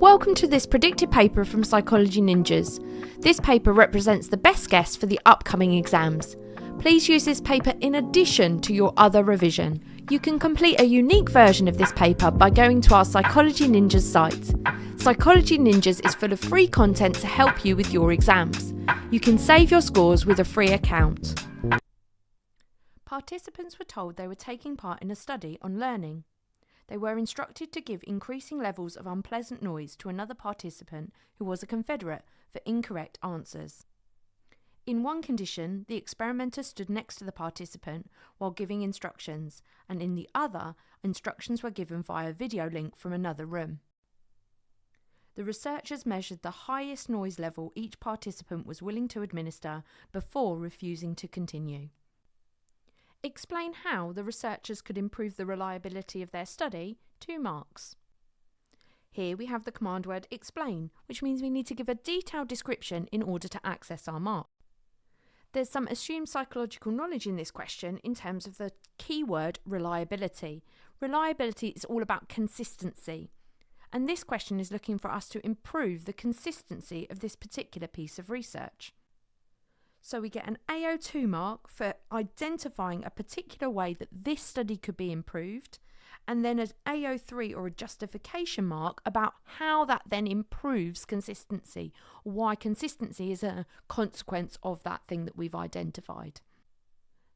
Welcome to this predicted paper from Psychology Ninjas. This paper represents the best guess for the upcoming exams. Please use this paper in addition to your other revision. You can complete a unique version of this paper by going to our Psychology Ninjas site. Psychology Ninjas is full of free content to help you with your exams. You can save your scores with a free account. Participants were told they were taking part in a study on learning. They were instructed to give increasing levels of unpleasant noise to another participant who was a Confederate for incorrect answers. In one condition, the experimenter stood next to the participant while giving instructions, and in the other, instructions were given via video link from another room. The researchers measured the highest noise level each participant was willing to administer before refusing to continue. Explain how the researchers could improve the reliability of their study, 2 marks. Here we have the command word explain, which means we need to give a detailed description in order to access our mark. There's some assumed psychological knowledge in this question in terms of the keyword reliability. Reliability is all about consistency, and this question is looking for us to improve the consistency of this particular piece of research. So we get an AO2 mark for identifying a particular way that this study could be improved, and then an AO3 or a justification mark about how that then improves consistency, why consistency is a consequence of that thing that we've identified.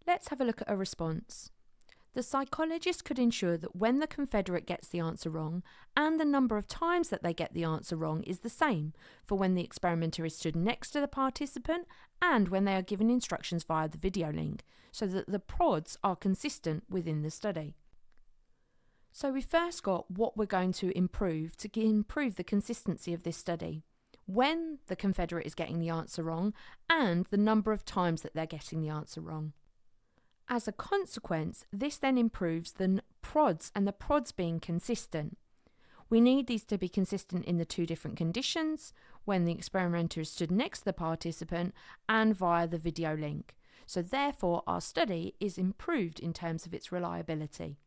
Let's have a look at a response. The psychologist could ensure that when the Confederate gets the answer wrong, and the number of times that they get the answer wrong is the same for when the experimenter is stood next to the participant and when they are given instructions via the video link, so that the prods are consistent within the study. So we first got what we're going to improve the consistency of this study. When the Confederate is getting the answer wrong and the number of times that they're getting the answer wrong. As a consequence, this then improves the prods and the prods being consistent. We need these to be consistent in the 2 different conditions, when the experimenter is stood next to the participant and via the video link. So therefore our study is improved in terms of its reliability.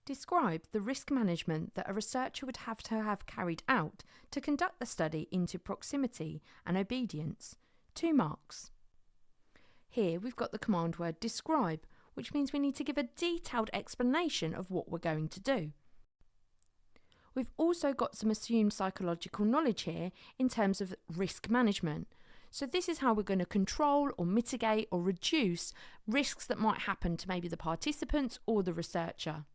Describe the risk management that a researcher would have to have carried out to conduct the study into proximity and obedience, 2 marks. Here we've got the command word describe, which means we need to give a detailed explanation of what we're going to do. We've also got some assumed psychological knowledge here in terms of risk management. So this is how we're going to control or mitigate or reduce risks that might happen to maybe the participants or the researcher.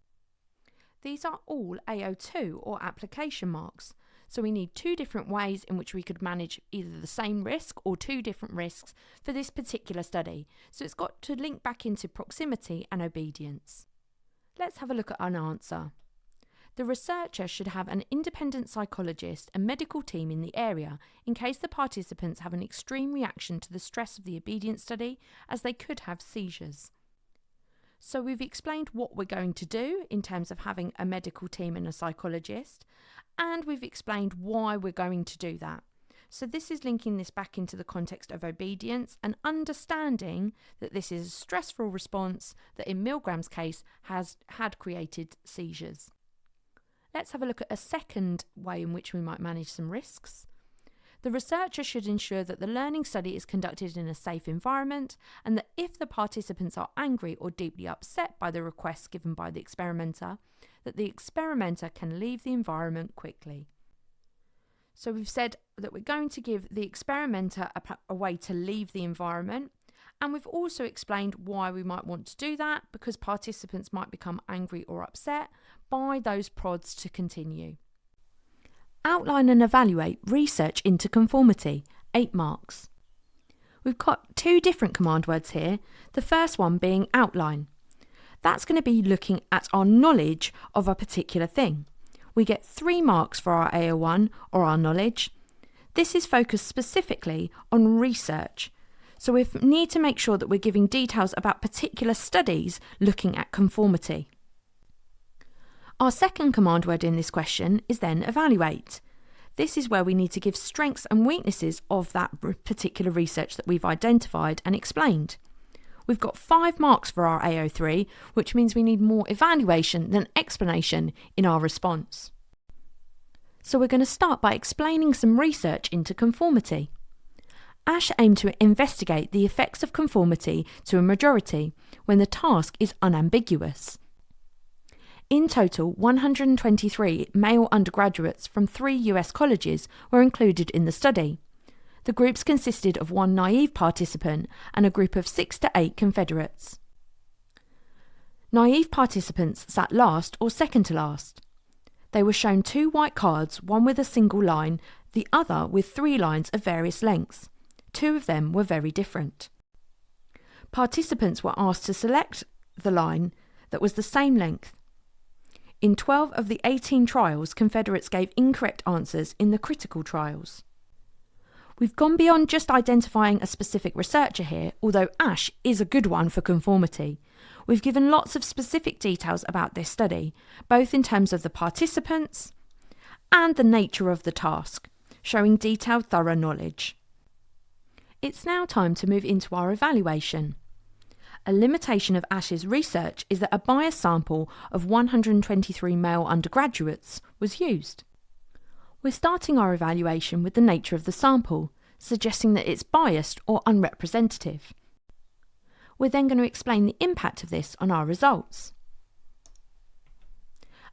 These are all AO2 or application marks. So we need 2 different ways in which we could manage either the same risk or 2 different risks for this particular study. So it's got to link back into proximity and obedience. Let's have a look at an answer. The researcher should have an independent psychologist and medical team in the area in case the participants have an extreme reaction to the stress of the obedience study, as they could have seizures. So we've explained what we're going to do in terms of having a medical team and a psychologist, and we've explained why we're going to do that. So this is linking this back into the context of obedience and understanding that this is a stressful response that in Milgram's case had created seizures. Let's have a look at a second way in which we might manage some risks. The researcher should ensure that the learning study is conducted in a safe environment, and that if the participants are angry or deeply upset by the requests given by the experimenter, that the experimenter can leave the environment quickly. So we've said that we're going to give the experimenter a way to leave the environment, and we've also explained why we might want to do that, because participants might become angry or upset by those prods to continue. Outline and evaluate research into conformity, 8 marks. We've got 2 different command words here, the first one being outline. That's going to be looking at our knowledge of a particular thing. We get 3 marks for our AO1 or our knowledge. This is focused specifically on research. So we need to make sure that we're giving details about particular studies looking at conformity. Our second command word in this question is then evaluate. This is where we need to give strengths and weaknesses of that particular research that we've identified and explained. We've got 5 marks for our AO3, which means we need more evaluation than explanation in our response. So we're going to start by explaining some research into conformity. Ash aimed to investigate the effects of conformity to a majority when the task is unambiguous. In total, 123 male undergraduates from 3 US colleges were included in the study. The groups consisted of 1 naive participant and a group of 6 to 8 Confederates. Naive participants sat last or second to last. They were shown 2 white cards, one with a single line, the other with 3 lines of various lengths. 2 of them were very different. Participants were asked to select the line that was the same length. In 12 of the 18 trials, Confederates gave incorrect answers in the critical trials. We've gone beyond just identifying a specific researcher here, although Ash is a good one for conformity. We've given lots of specific details about this study, both in terms of the participants and the nature of the task, showing detailed, thorough knowledge. It's now time to move into our evaluation. A limitation of Ash's research is that a biased sample of 123 male undergraduates was used. We're starting our evaluation with the nature of the sample, suggesting that it's biased or unrepresentative. We're then going to explain the impact of this on our results.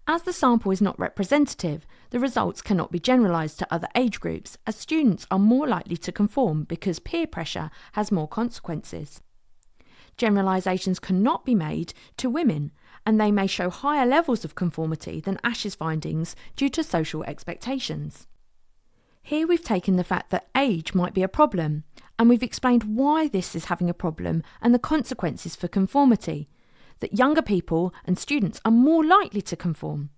As the sample is not representative, the results cannot be generalised to other age groups, as students are more likely to conform because peer pressure has more consequences. Generalisations cannot be made to women, and they may show higher levels of conformity than Ash's findings due to social expectations. Here we've taken the fact that age might be a problem, and we've explained why this is having a problem and the consequences for conformity, that younger people and students are more likely to conform.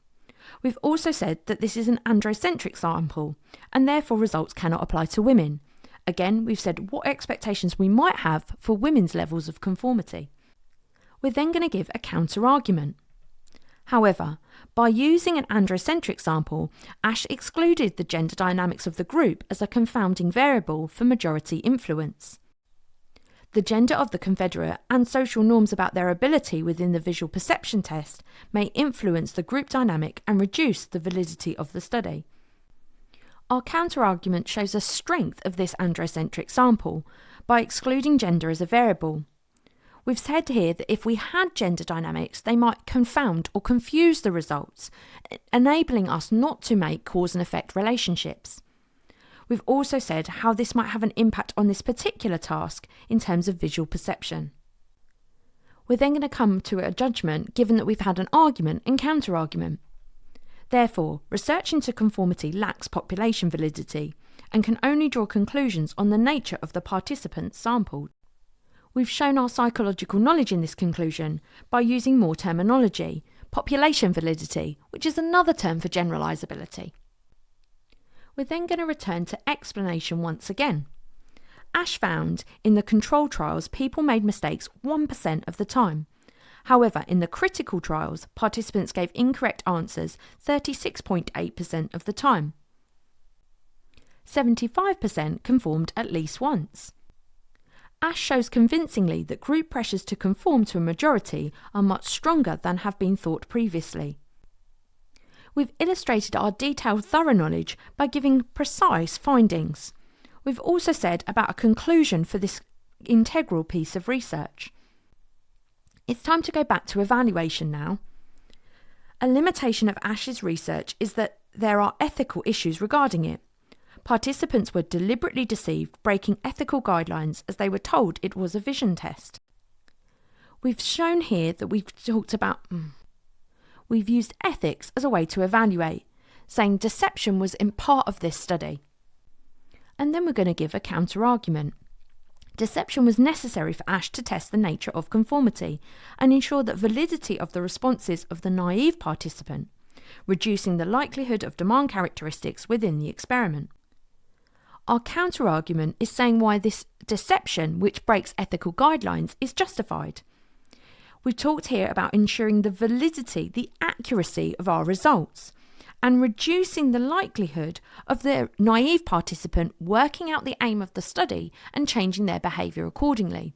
We've also said that this is an androcentric sample, and therefore results cannot apply to women. Again, we've said what expectations we might have for women's levels of conformity. We're then going to give a counter-argument. However, by using an androcentric sample, Ash excluded the gender dynamics of the group as a confounding variable for majority influence. The gender of the Confederate and social norms about their ability within the visual perception test may influence the group dynamic and reduce the validity of the study. Our counter-argument shows a strength of this androcentric sample by excluding gender as a variable. We've said here that if we had gender dynamics, they might confound or confuse the results, enabling us not to make cause and effect relationships. We've also said how this might have an impact on this particular task in terms of visual perception. We're then going to come to a judgment given that we've had an argument and counter-argument. Therefore, research into conformity lacks population validity and can only draw conclusions on the nature of the participants sampled. We've shown our psychological knowledge in this conclusion by using more terminology, population validity, which is another term for generalisability. We're then going to return to explanation once again. Ash found in the control trials people made mistakes 1% of the time. However, in the critical trials, participants gave incorrect answers 36.8% of the time. 75% conformed at least once. Ash shows convincingly that group pressures to conform to a majority are much stronger than have been thought previously. We've illustrated our detailed thorough knowledge by giving precise findings. We've also said about a conclusion for this integral piece of research. It's time to go back to evaluation now. A limitation of Ash's research is that there are ethical issues regarding it. Participants were deliberately deceived, breaking ethical guidelines as they were told it was a vision test. We've shown here that we've used ethics as a way to evaluate, saying deception was in part of this study. And then we're going to give a counter-argument. Deception was necessary for Ash to test the nature of conformity and ensure that validity of the responses of the naive participant, reducing the likelihood of demand characteristics within the experiment. Our counter-argument is saying why this deception, which breaks ethical guidelines, is justified. We've talked here about ensuring the validity, the accuracy of our results, and reducing the likelihood of the naive participant working out the aim of the study and changing their behaviour accordingly.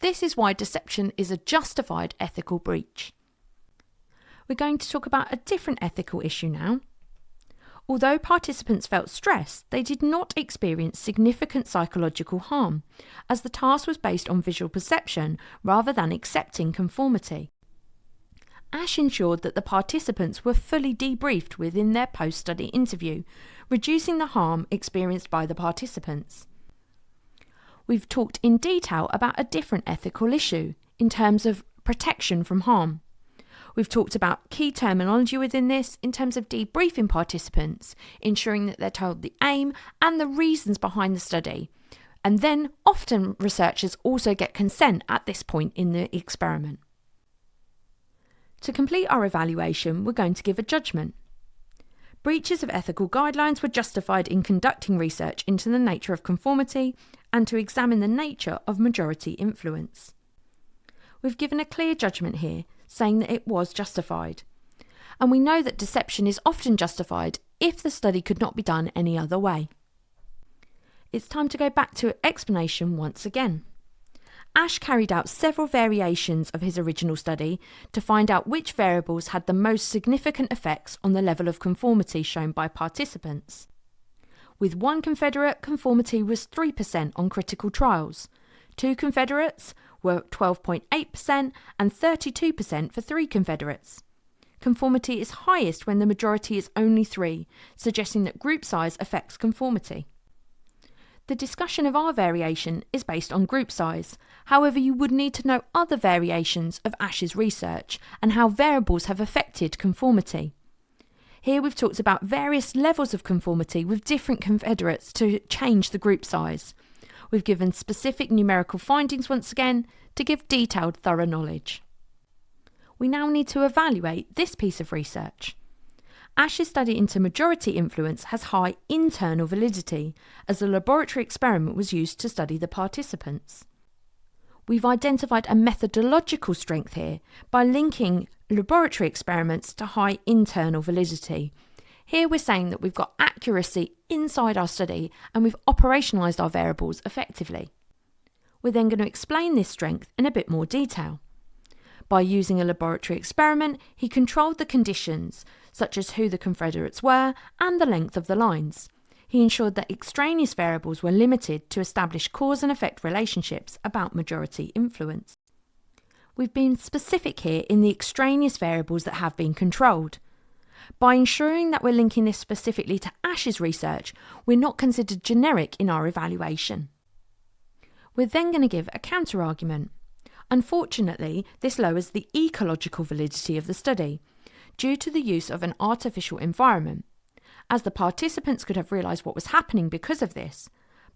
This is why deception is a justified ethical breach. We're going to talk about a different ethical issue now. Although participants felt stress, they did not experience significant psychological harm, as the task was based on visual perception rather than accepting conformity. ASH ensured that the participants were fully debriefed within their post-study interview, reducing the harm experienced by the participants. We've talked in detail about a different ethical issue in terms of protection from harm. We've talked about key terminology within this in terms of debriefing participants, ensuring that they're told the aim and the reasons behind the study. And then often researchers also get consent at this point in the experiment. To complete our evaluation, we're going to give a judgment. Breaches of ethical guidelines were justified in conducting research into the nature of conformity and to examine the nature of majority influence. We've given a clear judgment here, saying that it was justified. And we know that deception is often justified if the study could not be done any other way. It's time to go back to explanation once again. ASH carried out several variations of his original study to find out which variables had the most significant effects on the level of conformity shown by participants. With one confederate, conformity was 3% on critical trials. Two confederates were 12.8% and 32% for three confederates. Conformity is highest when the majority is only 3, suggesting that group size affects conformity. The discussion of our variation is based on group size. However, you would need to know other variations of ASH's research and how variables have affected conformity. Here we've talked about various levels of conformity with different confederates to change the group size. We've given specific numerical findings once again to give detailed, thorough knowledge. We now need to evaluate this piece of research. ASH's study into majority influence has high internal validity, as a laboratory experiment was used to study the participants. We've identified a methodological strength here by linking laboratory experiments to high internal validity. Here we're saying that we've got accuracy inside our study and we've operationalised our variables effectively. We're then going to explain this strength in a bit more detail. By using a laboratory experiment, he controlled the conditions, such as who the confederates were and the length of the lines. He ensured that extraneous variables were limited to establish cause and effect relationships about majority influence. We've been specific here in the extraneous variables that have been controlled. By ensuring that we're linking this specifically to ASH's research, we're not considered generic in our evaluation. We're then going to give a counter-argument. Unfortunately, this lowers the ecological validity of the study, due to the use of an artificial environment, as the participants could have realised what was happening because of this,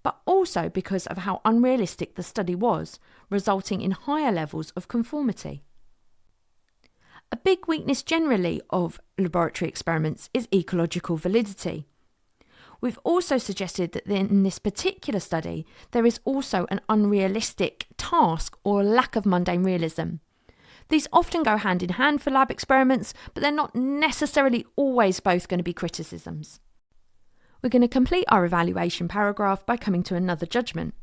but also because of how unrealistic the study was, resulting in higher levels of conformity. A big weakness generally of laboratory experiments is ecological validity. We've also suggested that in this particular study, there is also an unrealistic task or lack of mundane realism. These often go hand in hand for lab experiments, but they're not necessarily always both going to be criticisms. We're going to complete our evaluation paragraph by coming to another judgment.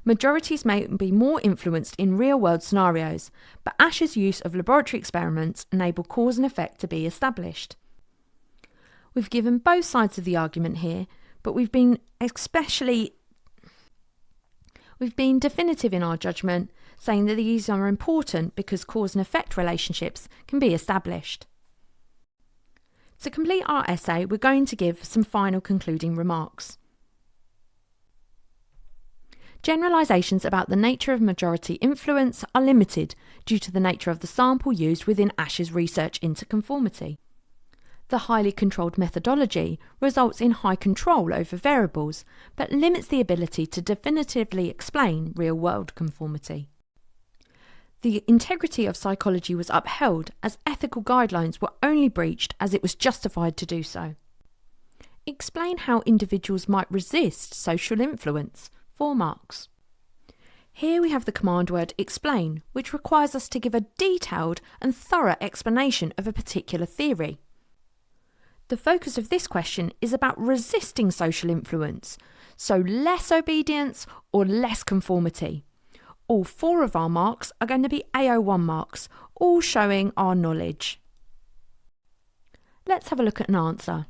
Majorities may be more influenced in real-world scenarios, but ASH's use of laboratory experiments enable cause and effect to be established. We've given both sides of the argument here, but we've been definitive in our judgment, saying that these are important because cause and effect relationships can be established. To complete our essay, we're going to give some final concluding remarks. Generalisations about the nature of majority influence are limited due to the nature of the sample used within ASH's research into conformity. The highly controlled methodology results in high control over variables, but limits the ability to definitively explain real-world conformity. The integrity of psychology was upheld as ethical guidelines were only breached as it was justified to do so. Explain how individuals might resist social influence. 4 marks. Here we have the command word explain, which requires us to give a detailed and thorough explanation of a particular theory. The focus of this question is about resisting social influence, so less obedience or less conformity. All 4 of our marks are going to be AO1 marks, all showing our knowledge. Let's have a look at an answer.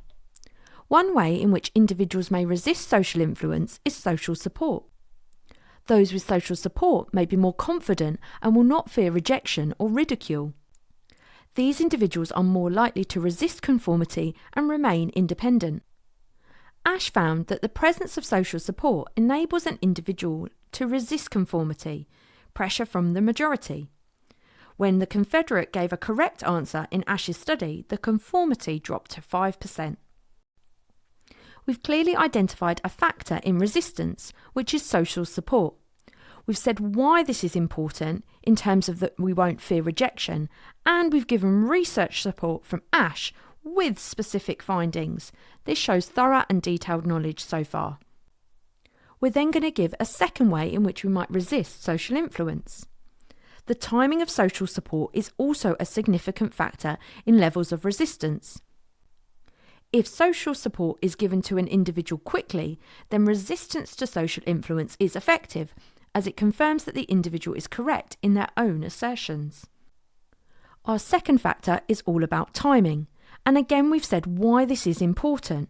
One way in which individuals may resist social influence is social support. Those with social support may be more confident and will not fear rejection or ridicule. These individuals are more likely to resist conformity and remain independent. Ash found that the presence of social support enables an individual to resist conformity, pressure from the majority. When the Confederate gave a correct answer in Ash's study, the conformity dropped to 5%. We've clearly identified a factor in resistance, which is social support. We've said why this is important in terms of that we won't fear rejection, and we've given research support from Ash with specific findings. This shows thorough and detailed knowledge so far. We're then going to give a second way in which we might resist social influence. The timing of social support is also a significant factor in levels of resistance. If social support is given to an individual quickly, then resistance to social influence is effective, as it confirms that the individual is correct in their own assertions. Our second factor is all about timing, and again we've said why this is important.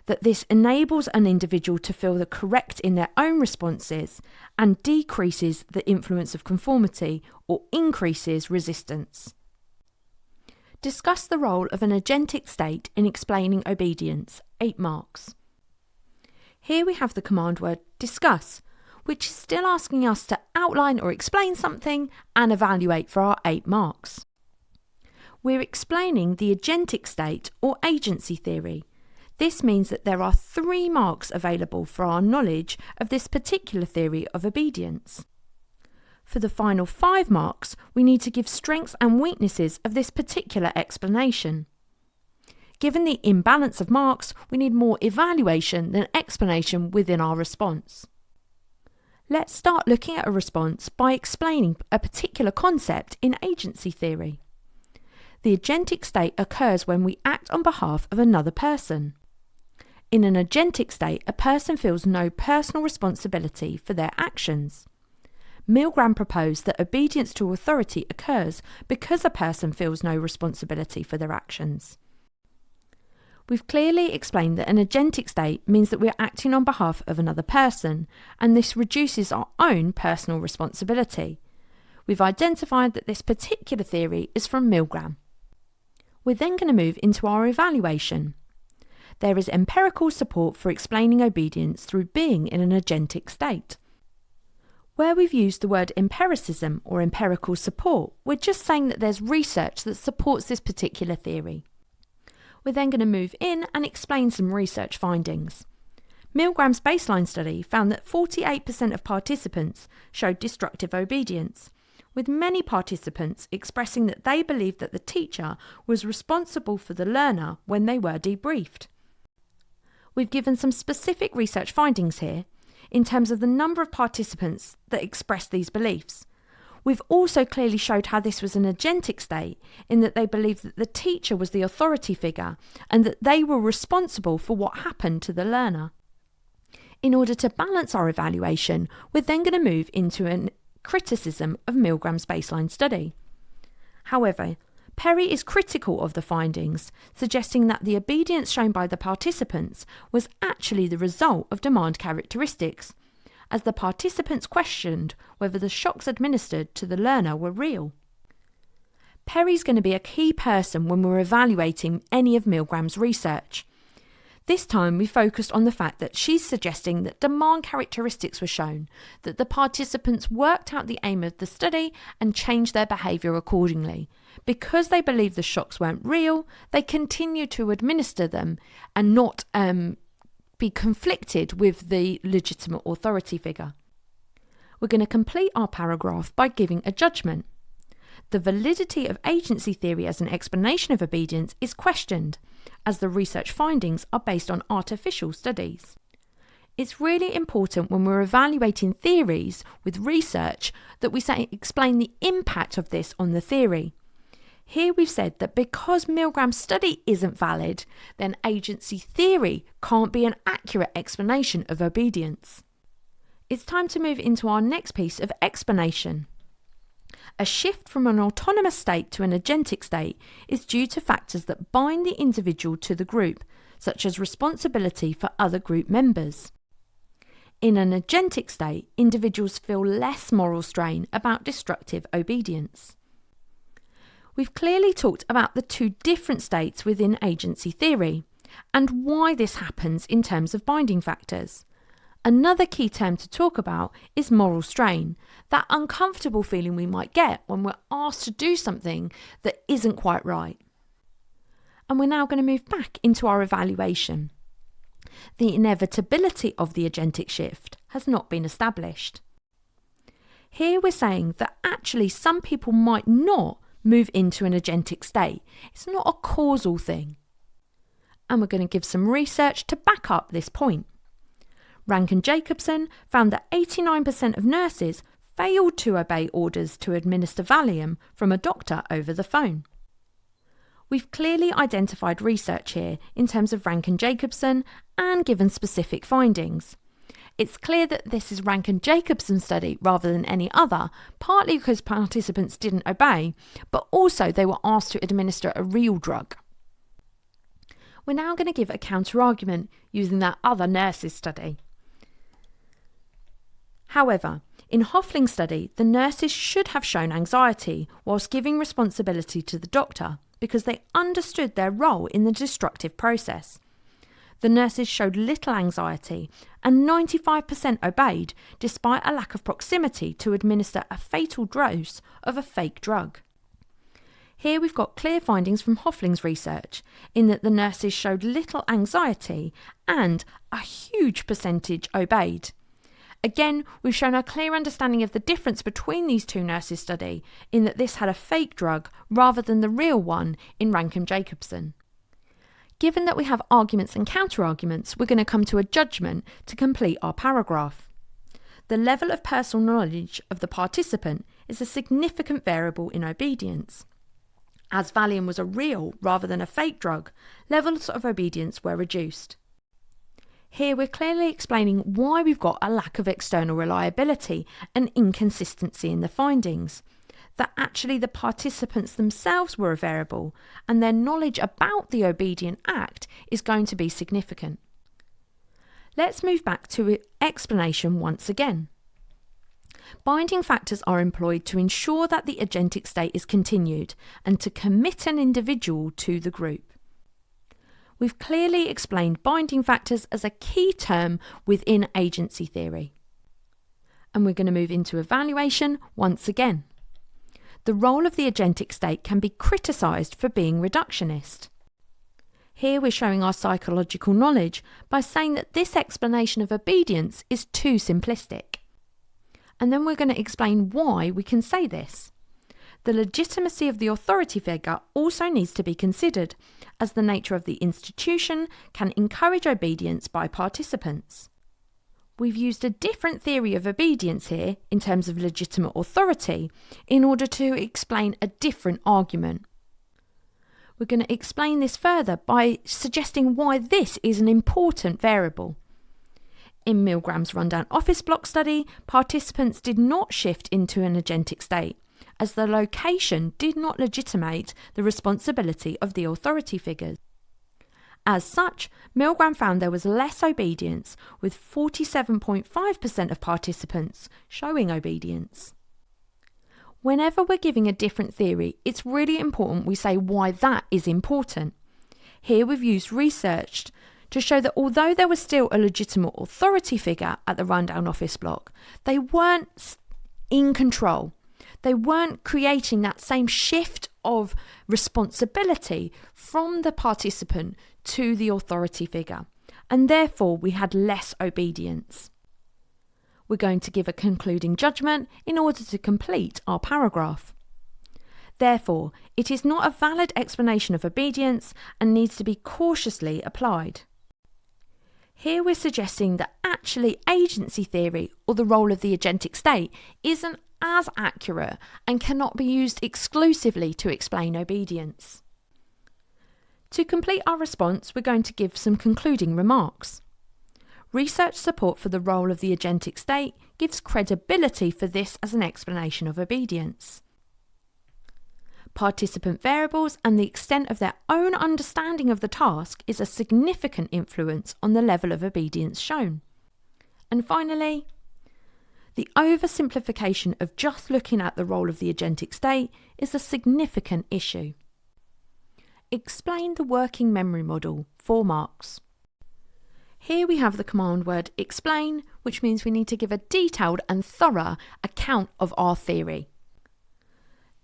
That this enables an individual to feel the correct in their own responses and decreases the influence of conformity or increases resistance. Discuss the role of an agentic state in explaining obedience, 8 marks. Here we have the command word discuss, which is still asking us to outline or explain something and evaluate for our 8 marks. We're explaining the agentic state or agency theory. This means that there are 3 marks available for our knowledge of this particular theory of obedience. For the final 5 marks, we need to give strengths and weaknesses of this particular explanation. Given the imbalance of marks, we need more evaluation than explanation within our response. Let's start looking at a response by explaining a particular concept in agency theory. The agentic state occurs when we act on behalf of another person. In an agentic state, a person feels no personal responsibility for their actions. Milgram proposed that obedience to authority occurs because a person feels no responsibility for their actions. We've clearly explained that an agentic state means that we're acting on behalf of another person, and this reduces our own personal responsibility. We've identified that this particular theory is from Milgram. We're then going to move into our evaluation. There is empirical support for explaining obedience through being in an agentic state. Where we've used the word empiricism or empirical support, we're just saying that there's research that supports this particular theory. We're then going to move in and explain some research findings. Milgram's baseline study found that 48% of participants showed destructive obedience, with many participants expressing that they believed that the teacher was responsible for the learner when they were debriefed. We've given some specific research findings here in terms of the number of participants that expressed these beliefs. We've also clearly showed how this was an agentic state in that they believed that the teacher was the authority figure and that they were responsible for what happened to the learner. In order to balance our evaluation, we're then going to move into a criticism of Milgram's baseline study. However, Perry is critical of the findings, suggesting that the obedience shown by the participants was actually the result of demand characteristics, as the participants questioned whether the shocks administered to the learner were real. Perry's going to be a key person when we're evaluating any of Milgram's research. This time we focused on the fact that she's suggesting that demand characteristics were shown, that the participants worked out the aim of the study and changed their behaviour accordingly. Because they believed the shocks weren't real, they continued to administer them and not be conflicted with the legitimate authority figure. We're going to complete our paragraph by giving a judgment. The validity of agency theory as an explanation of obedience is questioned, as the research findings are based on artificial studies. It's really important when we're evaluating theories with research that we explain the impact of this on the theory. Here we've said that because Milgram's study isn't valid, then agency theory can't be an accurate explanation of obedience. It's time to move into our next piece of explanation. A shift from an autonomous state to an agentic state is due to factors that bind the individual to the group, such as responsibility for other group members. In an agentic state, individuals feel less moral strain about destructive obedience. We've clearly talked about the two different states within agency theory and why this happens in terms of binding factors. Another key term to talk about is moral strain, that uncomfortable feeling we might get when we're asked to do something that isn't quite right. And we're now going to move back into our evaluation. The inevitability of the agentic shift has not been established. Here we're saying that actually some people might not move into an agentic state. It's not a causal thing. And we're going to give some research to back up this point. Rank and Jacobson found that 89% of nurses failed to obey orders to administer Valium from a doctor over the phone. We've clearly identified research here in terms of Rank and Jacobson and given specific findings. It's clear that this is Rank and Jacobson's study rather than any other, partly because participants didn't obey, but also they were asked to administer a real drug. We're now going to give a counter-argument using that other nurses' study. However, in Hoffling's study, the nurses should have shown anxiety whilst giving responsibility to the doctor because they understood their role in the destructive process. The nurses showed little anxiety and 95% obeyed despite a lack of proximity to administer a fatal dose of a fake drug. Here we've got clear findings from Hoffling's research in that the nurses showed little anxiety and a huge percentage obeyed. Again, we've shown a clear understanding of the difference between these two nurses' study in that this had a fake drug rather than the real one in Rank and Jacobson. Given that we have arguments and counter-arguments, we're going to come to a judgment to complete our paragraph. The level of personal knowledge of the participant is a significant variable in obedience. As Valium was a real rather than a fake drug, levels of obedience were reduced. Here we're clearly explaining why we've got a lack of external reliability and inconsistency in the findings, that actually the participants themselves were a variable and their knowledge about the obedient act is going to be significant. Let's move back to explanation once again. Binding factors are employed to ensure that the agentic state is continued and to commit an individual to the group. We've clearly explained binding factors as a key term within agency theory. And we're going to move into evaluation once again. The role of the agentic state can be criticised for being reductionist. Here we're showing our psychological knowledge by saying that this explanation of obedience is too simplistic. And then we're going to explain why we can say this. The legitimacy of the authority figure also needs to be considered, as the nature of the institution can encourage obedience by participants. We've used a different theory of obedience here in terms of legitimate authority in order to explain a different argument. We're going to explain this further by suggesting why this is an important variable. In Milgram's rundown office block study, participants did not shift into an agentic state, as the location did not legitimate the responsibility of the authority figures. As such, Milgram found there was less obedience, with 47.5% of participants showing obedience. Whenever we're giving a different theory, it's really important we say why that is important. Here we've used research to show that although there was still a legitimate authority figure at the rundown office block, they weren't in control. They weren't creating that same shift of responsibility from the participant to the authority figure, and therefore we had less obedience. We're going to give a concluding judgment in order to complete our paragraph. Therefore, it is not a valid explanation of obedience and needs to be cautiously applied. Here we're suggesting that actually agency theory, or the role of the agentic state, isn't as accurate and cannot be used exclusively to explain obedience. To complete our response, we're going to give some concluding remarks. Research support for the role of the agentic state gives credibility for this as an explanation of obedience. Participant variables and the extent of their own understanding of the task is a significant influence on the level of obedience shown. And finally, the oversimplification of just looking at the role of the agentic state is a significant issue. Explain the working memory model, 4 marks. Here we have the command word explain, which means we need to give a detailed and thorough account of our theory.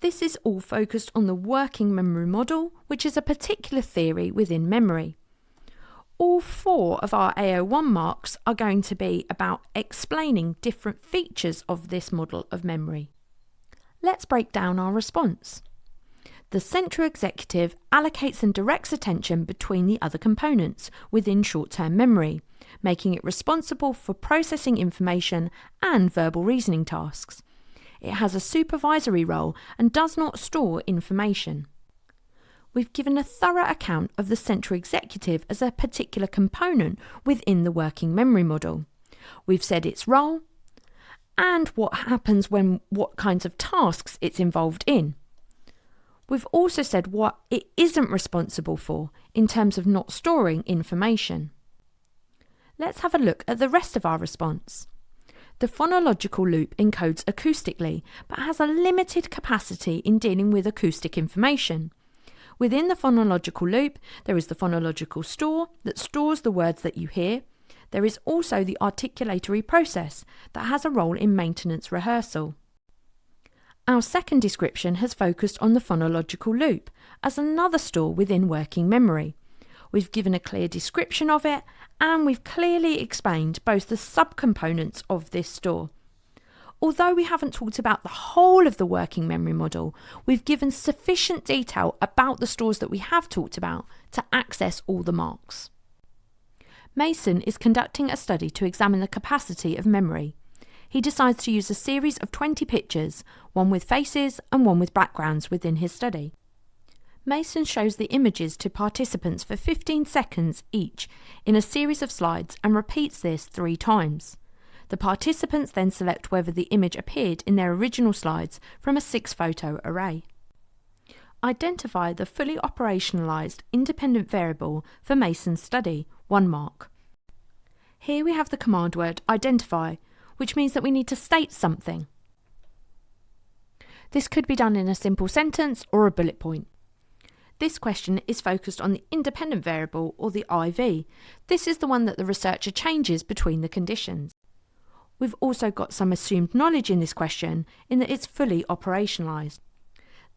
This is all focused on the working memory model, which is a particular theory within memory. All 4 of our AO1 marks are going to be about explaining different features of this model of memory. Let's break down our response. The central executive allocates and directs attention between the other components within short-term memory, making it responsible for processing information and verbal reasoning tasks. It has a supervisory role and does not store information. We've given a thorough account of the central executive as a particular component within the working memory model. We've said its role and what happens when what kinds of tasks it's involved in. We've also said what it isn't responsible for in terms of not storing information. Let's have a look at the rest of our response. The phonological loop encodes acoustically, but has a limited capacity in dealing with acoustic information. Within the phonological loop, there is the phonological store that stores the words that you hear. There is also the articulatory process that has a role in maintenance rehearsal. Our second description has focused on the phonological loop as another store within working memory. We've given a clear description of it, and we've clearly explained both the subcomponents of this store. Although we haven't talked about the whole of the working memory model, we've given sufficient detail about the stores that we have talked about to access all the marks. Mason is conducting a study to examine the capacity of memory. He decides to use a series of 20 pictures, one with faces and one with backgrounds within his study. Mason shows the images to participants for 15 seconds each in a series of slides and repeats this 3 times. The participants then select whether the image appeared in their original slides from a 6-photo array. Identify the fully operationalized independent variable for Mason's study, 1 mark. Here we have the command word identify, which means that we need to state something. This could be done in a simple sentence or a bullet point. This question is focused on the independent variable, or the IV. This is the one that the researcher changes between the conditions. We've also got some assumed knowledge in this question in that it's fully operationalised.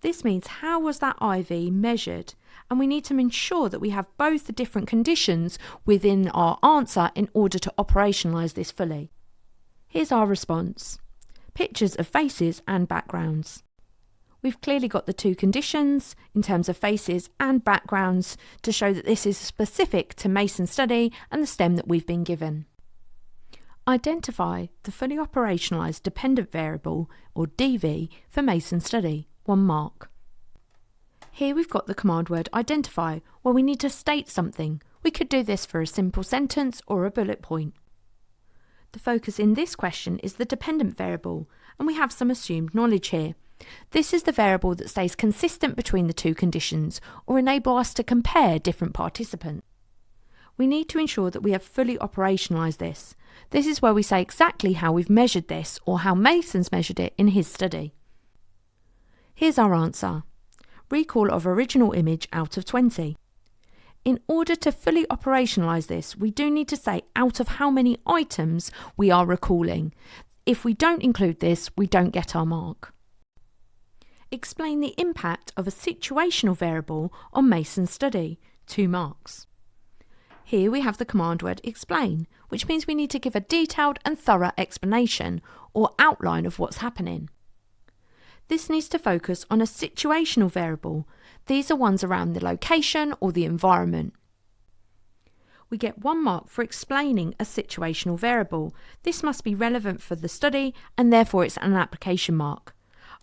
This means how was that IV measured? And we need to ensure that we have both the different conditions within our answer in order to operationalise this fully. Here's our response. Pictures of faces and backgrounds. We've clearly got the 2 conditions in terms of faces and backgrounds to show that this is specific to Mason's study and the STEM that we've been given. Identify the fully operationalised dependent variable, or DV, for Mason's study, 1 mark. Here we've got the command word identify, where we need to state something. We could do this for a simple sentence or a bullet point. The focus in this question is the dependent variable, and we have some assumed knowledge here. This is the variable that stays consistent between the 2 conditions or enable us to compare different participants. We need to ensure that we have fully operationalised this. This is where we say exactly how we've measured this or how Mason's measured it in his study. Here's our answer. Recall of original image out of 20. In order to fully operationalise this, we do need to say out of how many items we are recalling. If we don't include this, we don't get our mark. Explain the impact of a situational variable on Mason's study, 2 marks. Here we have the command word explain, which means we need to give a detailed and thorough explanation or outline of what's happening. This needs to focus on a situational variable. These are ones around the location or the environment. We get 1 mark for explaining a situational variable. This must be relevant for the study and therefore it's an application mark.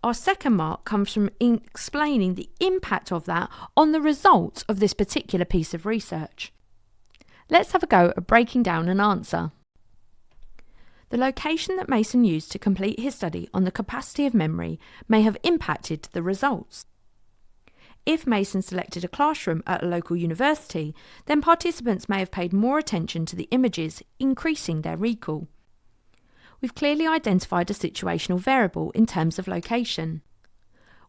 Our second mark comes from explaining the impact of that on the results of this particular piece of research. Let's have a go at breaking down an answer. The location that Mason used to complete his study on the capacity of memory may have impacted the results. if Mason selected a classroom at a local university, then participants may have paid more attention to the images, increasing their recall. We've clearly identified a situational variable in terms of location.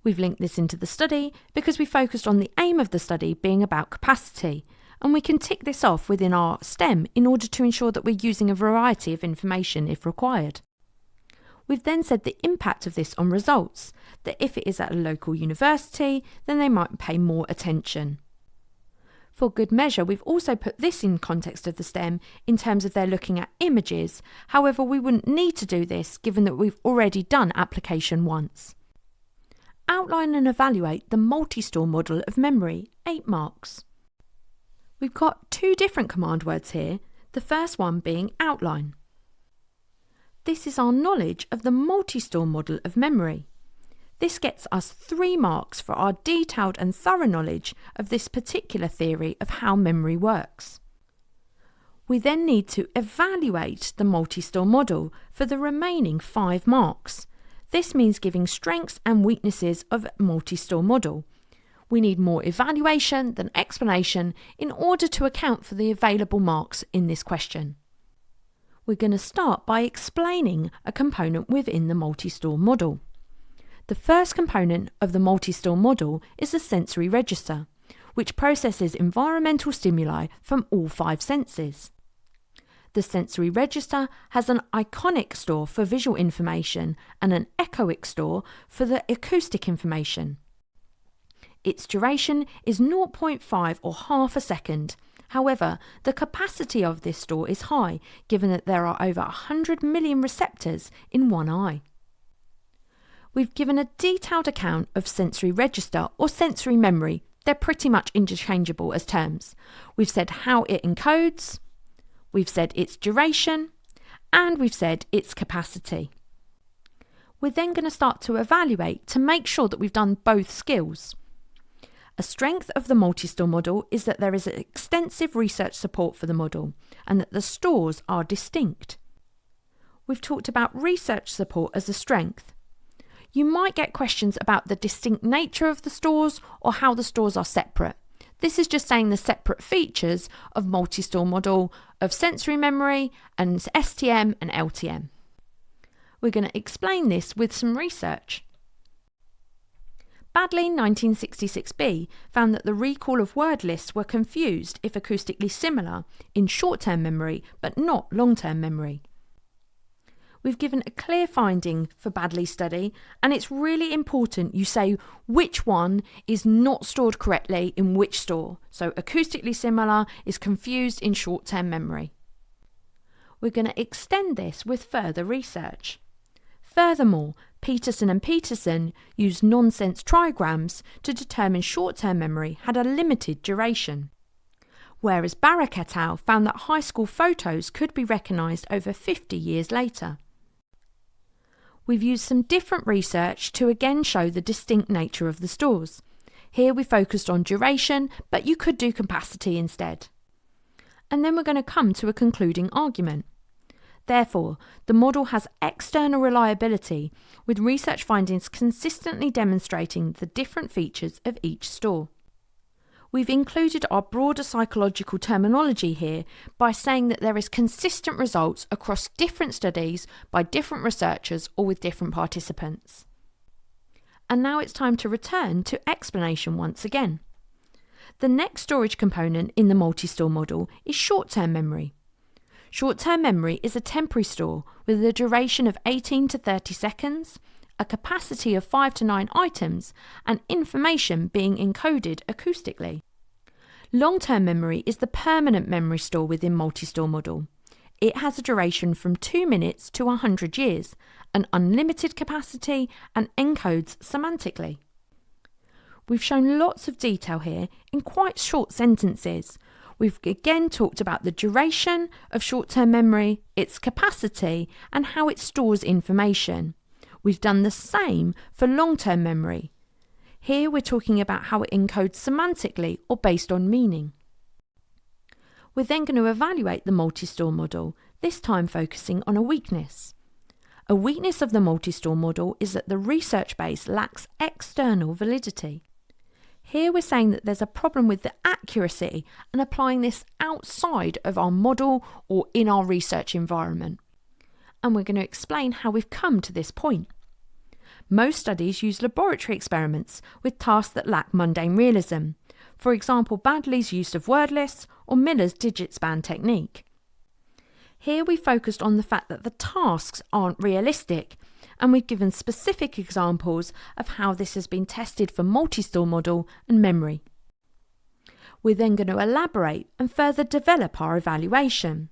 We've linked this into the study because we focused on the aim of the study being about capacity, and we can tick this off within our STEM in order to ensure that we're using a variety of information if required. We've then said the impact of this on results, that if it is at a local university, then they might pay more attention. For good measure, we've also put this in context of the STEM in terms of they're looking at images. However, we wouldn't need to do this given that we've already done application once. Outline and evaluate the multi-store model of memory, 8 marks. We've got 2 different command words here, the first one being outline. This is our knowledge of the multi-store model of memory. This gets us 3 marks for our detailed and thorough knowledge of this particular theory of how memory works. We then need to evaluate the multi-store model for the remaining 5 marks. This means giving strengths and weaknesses of a multi-store model. We need more evaluation than explanation in order to account for the available marks in this question. We're going to start by explaining a component within the multi-store model. The first component of the multi-store model is the sensory register, which processes environmental stimuli from all 5 senses. The sensory register has an iconic store for visual information and an echoic store for the acoustic information. Its duration is 0.5 or half a second. However, the capacity of this store is high, given that there are over 100 million receptors in one eye. We've given a detailed account of sensory register or sensory memory. They're pretty much interchangeable as terms. We've said how it encodes, we've said its duration, and we've said its capacity. We're then going to start to evaluate to make sure that we've done both skills. A strength of the multi-store model is that there is extensive research support for the model and that the stores are distinct. We've talked about research support as a strength. You might get questions about the distinct nature of the stores or how the stores are separate. This is just saying the separate features of multi-store model of sensory memory and STM and LTM. We're going to explain this with some research. Badley 1966b found that the recall of word lists were confused if acoustically similar in short-term memory but not long-term memory. We've given a clear finding for Badley's study, and it's really important you say which one is not stored correctly in which store. So acoustically similar is confused in short-term memory. We're going to extend this with further research. Furthermore, Peterson and Peterson used nonsense trigrams to determine short-term memory had a limited duration, whereas Barak et al. Found that high school photos could be recognised over 50 years later. We've used some different research to again show the distinct nature of the stores. Here we focused on duration, but you could do capacity instead. And then we're going to come to a concluding argument. Therefore, the model has external reliability, with research findings consistently demonstrating the different features of each store. We've included our broader psychological terminology here by saying that there is consistent results across different studies by different researchers or with different participants. And now it's time to return to explanation once again. The next storage component in the multi-store model is short-term memory. Short-term memory is a temporary store with a duration of 18 to 30 seconds, a capacity of 5 to 9 items, and information being encoded acoustically. Long-term memory is the permanent memory store within multi-store model. It has a duration from 2 minutes to 100 years, an unlimited capacity, and encodes semantically. We've shown lots of detail here in quite short sentences. We've again talked about the duration of short-term memory, its capacity, and how it stores information. We've done the same for long-term memory. Here we're talking about how it encodes semantically or based on meaning. We're then going to evaluate the multi-store model, this time focusing on a weakness. A weakness of the multi-store model is that the research base lacks external validity. Here we're saying that there's a problem with the accuracy and applying this outside of our model or in our research environment. And we're going to explain how we've come to this point. Most studies use laboratory experiments with tasks that lack mundane realism. For example, Baddeley's use of word lists or Miller's digit span technique. Here we focused on the fact that the tasks aren't realistic, and we've given specific examples of how this has been tested for multi-store model and memory. We're then going to elaborate and further develop our evaluation.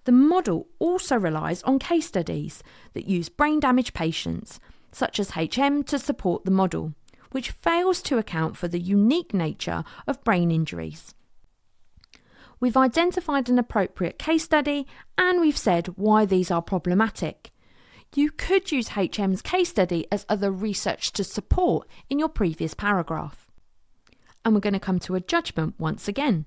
The model also relies on case studies that use brain damage patients, such as HM, to support the model, which fails to account for the unique nature of brain injuries. We've identified an appropriate case study and we've said why these are problematic. You could use HM's case study as other research to support in your previous paragraph. And we're going to come to a judgment once again.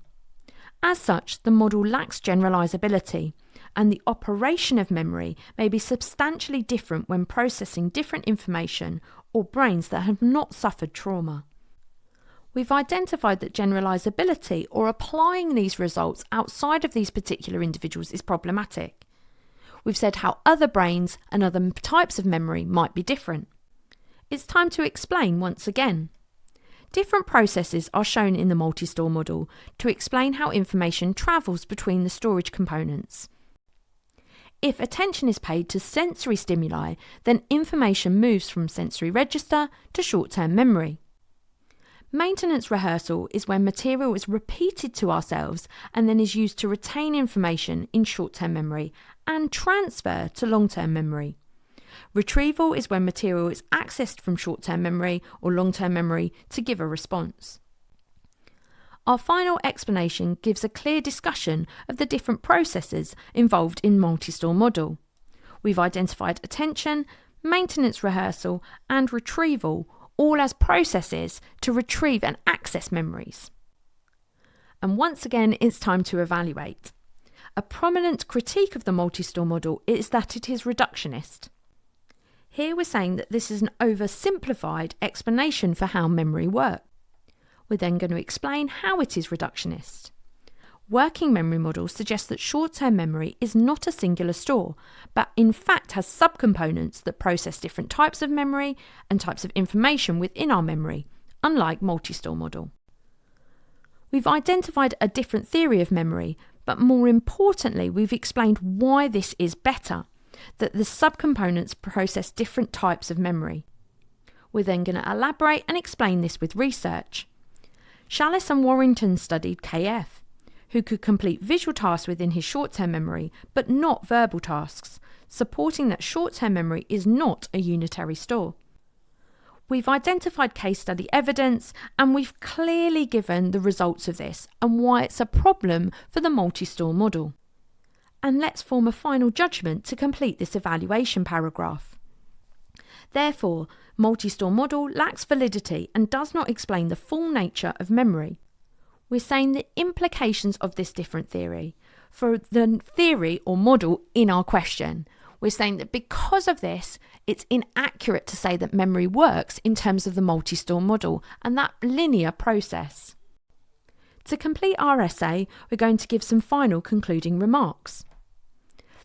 As such, the model lacks generalisability, and the operation of memory may be substantially different when processing different information or brains that have not suffered trauma. We've identified that generalisability or applying these results outside of these particular individuals is problematic. We've said how other brains and other types of memory might be different. It's time to explain once again. Different processes are shown in the multi-store model to explain how information travels between the storage components. If attention is paid to sensory stimuli, then information moves from sensory register to short-term memory. Maintenance rehearsal is when material is repeated to ourselves and then is used to retain information in short-term memory and transfer to long-term memory. Retrieval is when material is accessed from short-term memory or long-term memory to give a response. Our final explanation gives a clear discussion of the different processes involved in multi-store model. We've identified attention, maintenance rehearsal and retrieval all as processes to retrieve and access memories. And once again, it's time to evaluate. A prominent critique of the multi-store model is that it is reductionist. Here we're saying that this is an oversimplified explanation for how memory works. We're then going to explain how it is reductionist. Working memory models suggest that short-term memory is not a singular store, but in fact has subcomponents that process different types of memory and types of information within our memory, unlike multi-store model. We've identified a different theory of memory, but more importantly, we've explained why this is better, that the subcomponents process different types of memory. We're then going to elaborate and explain this with research. Shallis and Warrington studied KF, who could complete visual tasks within his short-term memory, but not verbal tasks, supporting that short-term memory is not a unitary store. We've identified case study evidence, and we've clearly given the results of this and why it's a problem for the multi-store model. And let's form a final judgment to complete this evaluation paragraph. Therefore, multi-store model lacks validity and does not explain the full nature of memory. We're saying the implications of this different theory for the theory or model in our question. We're saying that because of this, it's inaccurate to say that memory works in terms of the multi-store model and that linear process. To complete our essay, we're going to give some final concluding remarks.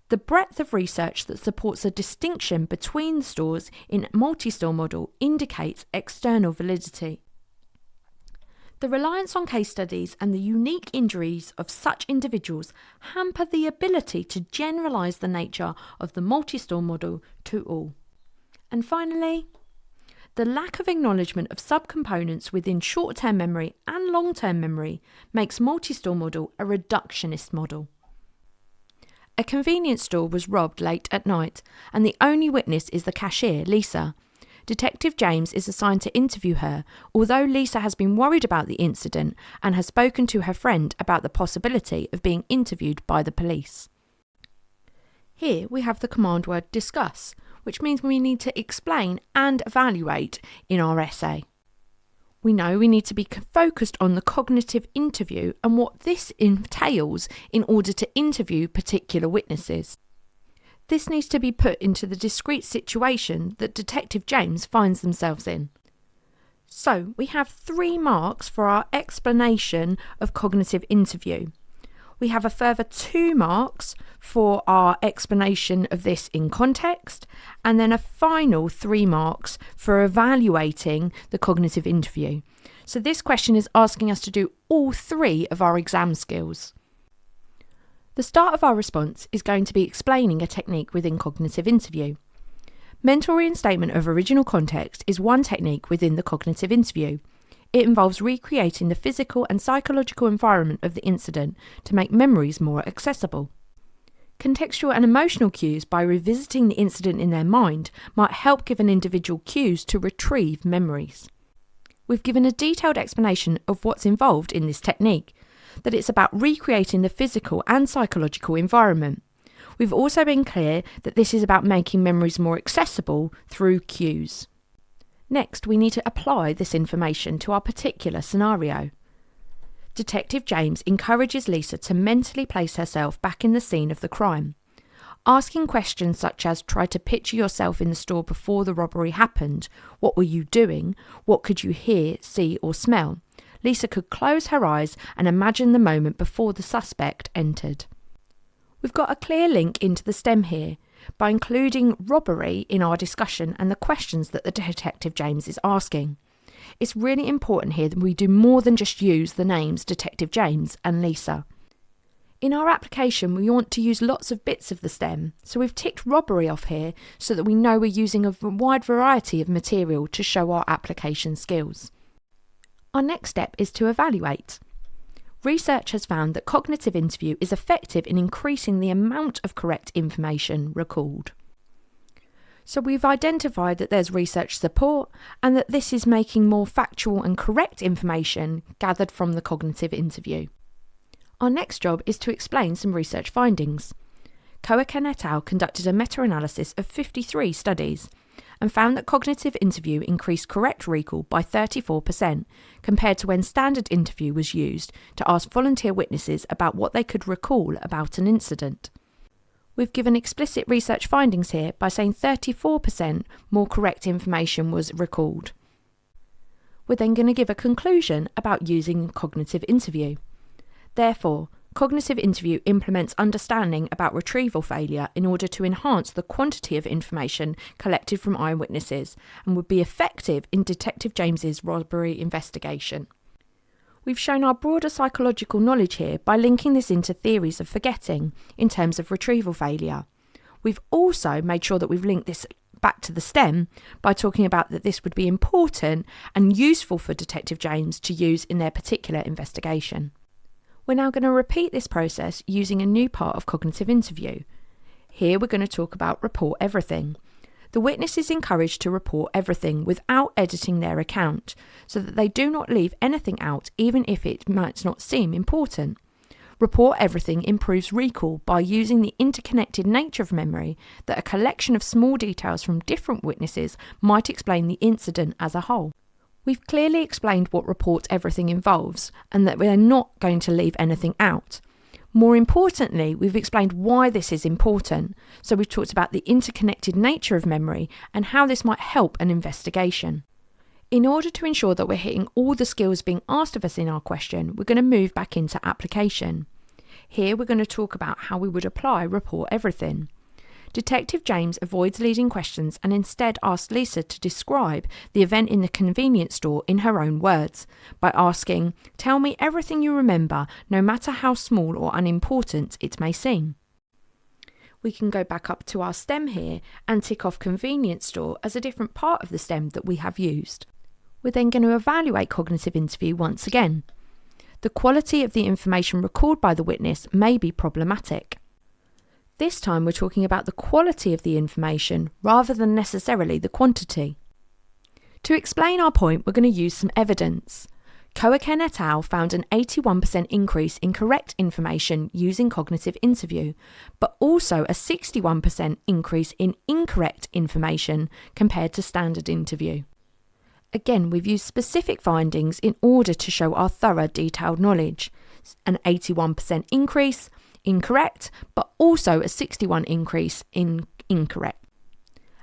The breadth of research that supports a distinction between the stores in multi-store model indicates external validity. The reliance on case studies and the unique injuries of such individuals hamper the ability to generalise the nature of the multi-store model to all. And finally, the lack of acknowledgement of subcomponents within short-term memory and long-term memory makes multi-store model a reductionist model. A convenience store was robbed late at night, and the only witness is the cashier, Lisa. Detective James is assigned to interview her, although Lisa has been worried about the incident and has spoken to her friend about the possibility of being interviewed by the police. Here we have the command word discuss, which means we need to explain and evaluate in our essay. We know we need to be focused on the cognitive interview and what this entails in order to interview particular witnesses. This needs to be put into the discrete situation that Detective James finds themselves in. So we have 3 marks for our explanation of cognitive interview. We have a further 2 marks for our explanation of this in context, and then a final 3 marks for evaluating the cognitive interview. So this question is asking us to do all 3 of our exam skills. The start of our response is going to be explaining a technique within cognitive interview. Mental reinstatement of original context is one technique within the cognitive interview. It involves recreating the physical and psychological environment of the incident to make memories more accessible. Contextual and emotional cues by revisiting the incident in their mind might help give an individual cues to retrieve memories. We've given a detailed explanation of what's involved in this technique, that it's about recreating the physical and psychological environment. We've also been clear that this is about making memories more accessible through cues. Next, we need to apply this information to our particular scenario. Detective James encourages Lisa to mentally place herself back in the scene of the crime. Asking questions such as, try to picture yourself in the store before the robbery happened. What were you doing? What could you hear, see or smell? Lisa could close her eyes and imagine the moment before the suspect entered. We've got a clear link into the STEM here by including robbery in our discussion and the questions that the Detective James is asking. It's really important here that we do more than just use the names Detective James and Lisa. In our application, we want to use lots of bits of the STEM, so we've ticked robbery off here so that we know we're using a wide variety of material to show our application skills. Our next step is to evaluate. Research has found that cognitive interview is effective in increasing the amount of correct information recalled. So we've identified that there's research support and that this is making more factual and correct information gathered from the cognitive interview. Our next job is to explain some research findings. Cohen et al. Conducted a meta-analysis of 53 studies and found that cognitive interview increased correct recall by 34% compared to when standard interview was used to ask volunteer witnesses about what they could recall about an incident. We've given explicit research findings here by saying 34% more correct information was recalled. We're then going to give a conclusion about using cognitive interview. Therefore, cognitive interview implements understanding about retrieval failure in order to enhance the quantity of information collected from eyewitnesses and would be effective in Detective James's robbery investigation. We've shown our broader psychological knowledge here by linking this into theories of forgetting in terms of retrieval failure. We've also made sure that we've linked this back to the STEM by talking about that this would be important and useful for Detective James to use in their particular investigation. We're now going to repeat this process using a new part of cognitive interview. Here we're going to talk about report everything. The witness is encouraged to report everything without editing their account, so that they do not leave anything out even if it might not seem important. Report everything improves recall by using the interconnected nature of memory that a collection of small details from different witnesses might explain the incident as a whole. We've clearly explained what report everything involves and that we're not going to leave anything out. More importantly, we've explained why this is important. So we've talked about the interconnected nature of memory and how this might help an investigation. In order to ensure that we're hitting all the skills being asked of us in our question, we're going to move back into application. Here we're going to talk about how we would apply report everything. Detective James avoids leading questions and instead asks Lisa to describe the event in the convenience store in her own words by asking, "Tell me everything you remember, no matter how small or unimportant it may seem." We can go back up to our STEM here and tick off convenience store as a different part of the STEM that we have used. We're then going to evaluate cognitive interview once again. The quality of the information recalled by the witness may be problematic. This time we're talking about the quality of the information rather than necessarily the quantity. To explain our point, we're going to use some evidence. Cohen et al. Found an 81% increase in correct information using cognitive interview, but also a 61% increase in incorrect information compared to standard interview. Again, we've used specific findings in order to show our thorough detailed knowledge. An 81% increase, incorrect, but also a 61% increase in incorrect.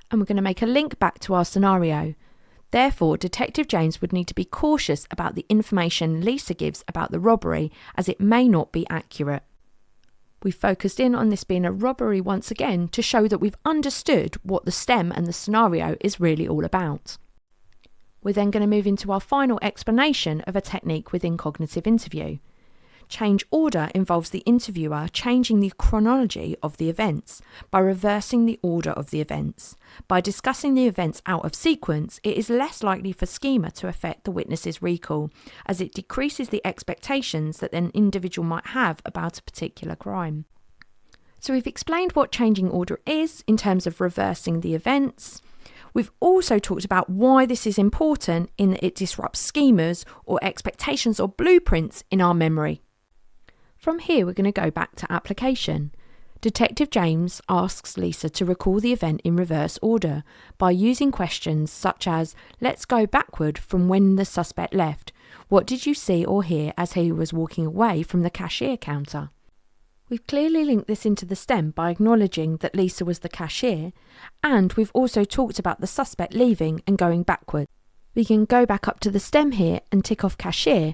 And we're going to make a link back to our scenario. Therefore, Detective James would need to be cautious about the information Lisa gives about the robbery, as it may not be accurate. We've focused in on this being a robbery once again to show that we've understood what the STEM and the scenario is really all about. We're then going to move into our final explanation of a technique within cognitive interview. Change order involves the interviewer changing the chronology of the events by reversing the order of the events. By discussing the events out of sequence, it is less likely for schema to affect the witness's recall, as it decreases the expectations that an individual might have about a particular crime. So we've explained what changing order is in terms of reversing the events. We've also talked about why this is important in that it disrupts schemas or expectations or blueprints in our memory. From here, we're going to go back to application. Detective James asks Lisa to recall the event in reverse order by using questions such as, let's go backward from when the suspect left. What did you see or hear as he was walking away from the cashier counter? We've clearly linked this into the STEM by acknowledging that Lisa was the cashier, and we've also talked about the suspect leaving and going backward. We can go back up to the STEM here and tick off cashier,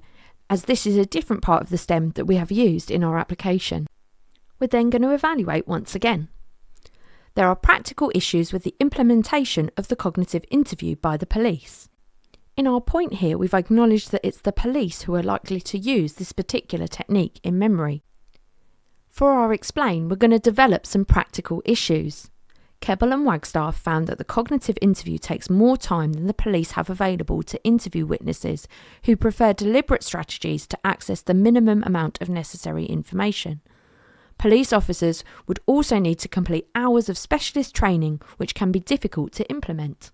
as this is a different part of the STEM that we have used in our application. We're then going to evaluate once again. There are practical issues with the implementation of the cognitive interview by the police. In our point here, we've acknowledged that it's the police who are likely to use this particular technique in memory. For our explain, we're going to develop some practical issues. Kebbel and Wagstaff found that the cognitive interview takes more time than the police have available to interview witnesses who prefer deliberate strategies to access the minimum amount of necessary information. Police officers would also need to complete hours of specialist training, which can be difficult to implement.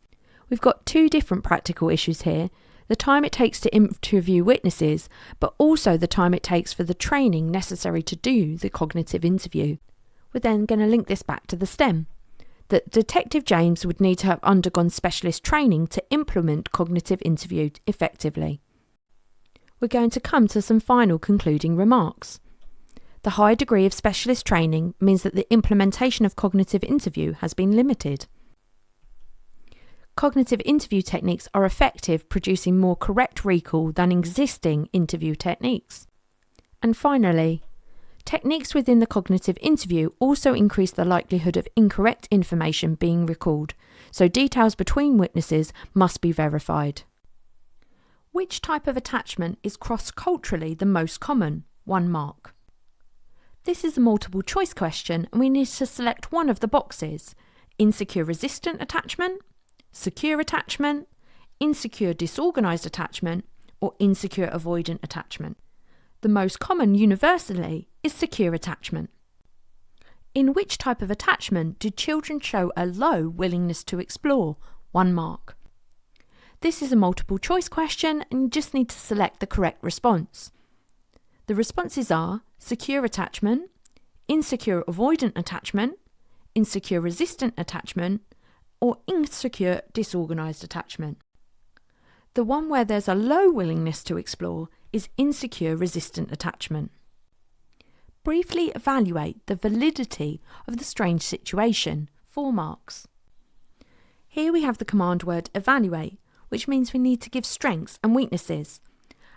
We've got two different practical issues here: the time it takes to interview witnesses, but also the time it takes for the training necessary to do the cognitive interview. We're then going to link this back to the STEM. That Detective James would need to have undergone specialist training to implement cognitive interview effectively. We're going to come to some final concluding remarks. The high degree of specialist training means that the implementation of cognitive interview has been limited. Cognitive interview techniques are effective, producing more correct recall than existing interview techniques. And finally, techniques within the cognitive interview also increase the likelihood of incorrect information being recalled, so details between witnesses must be verified. Which type of attachment is cross-culturally the most common? 1 mark. This is a multiple choice question and we need to select one of the boxes: insecure resistant attachment, secure attachment, insecure disorganized attachment, or insecure avoidant attachment. The most common universally is secure attachment. In which type of attachment did children show a low willingness to explore? 1 mark. This is a multiple choice question and you just need to select the correct response. The responses are secure attachment, insecure avoidant attachment, insecure resistant attachment, or insecure disorganized attachment. The one where there's a low willingness to explore is insecure resistant attachment. Briefly evaluate the validity of the strange situation, 4 marks. Here we have the command word evaluate, which means we need to give strengths and weaknesses.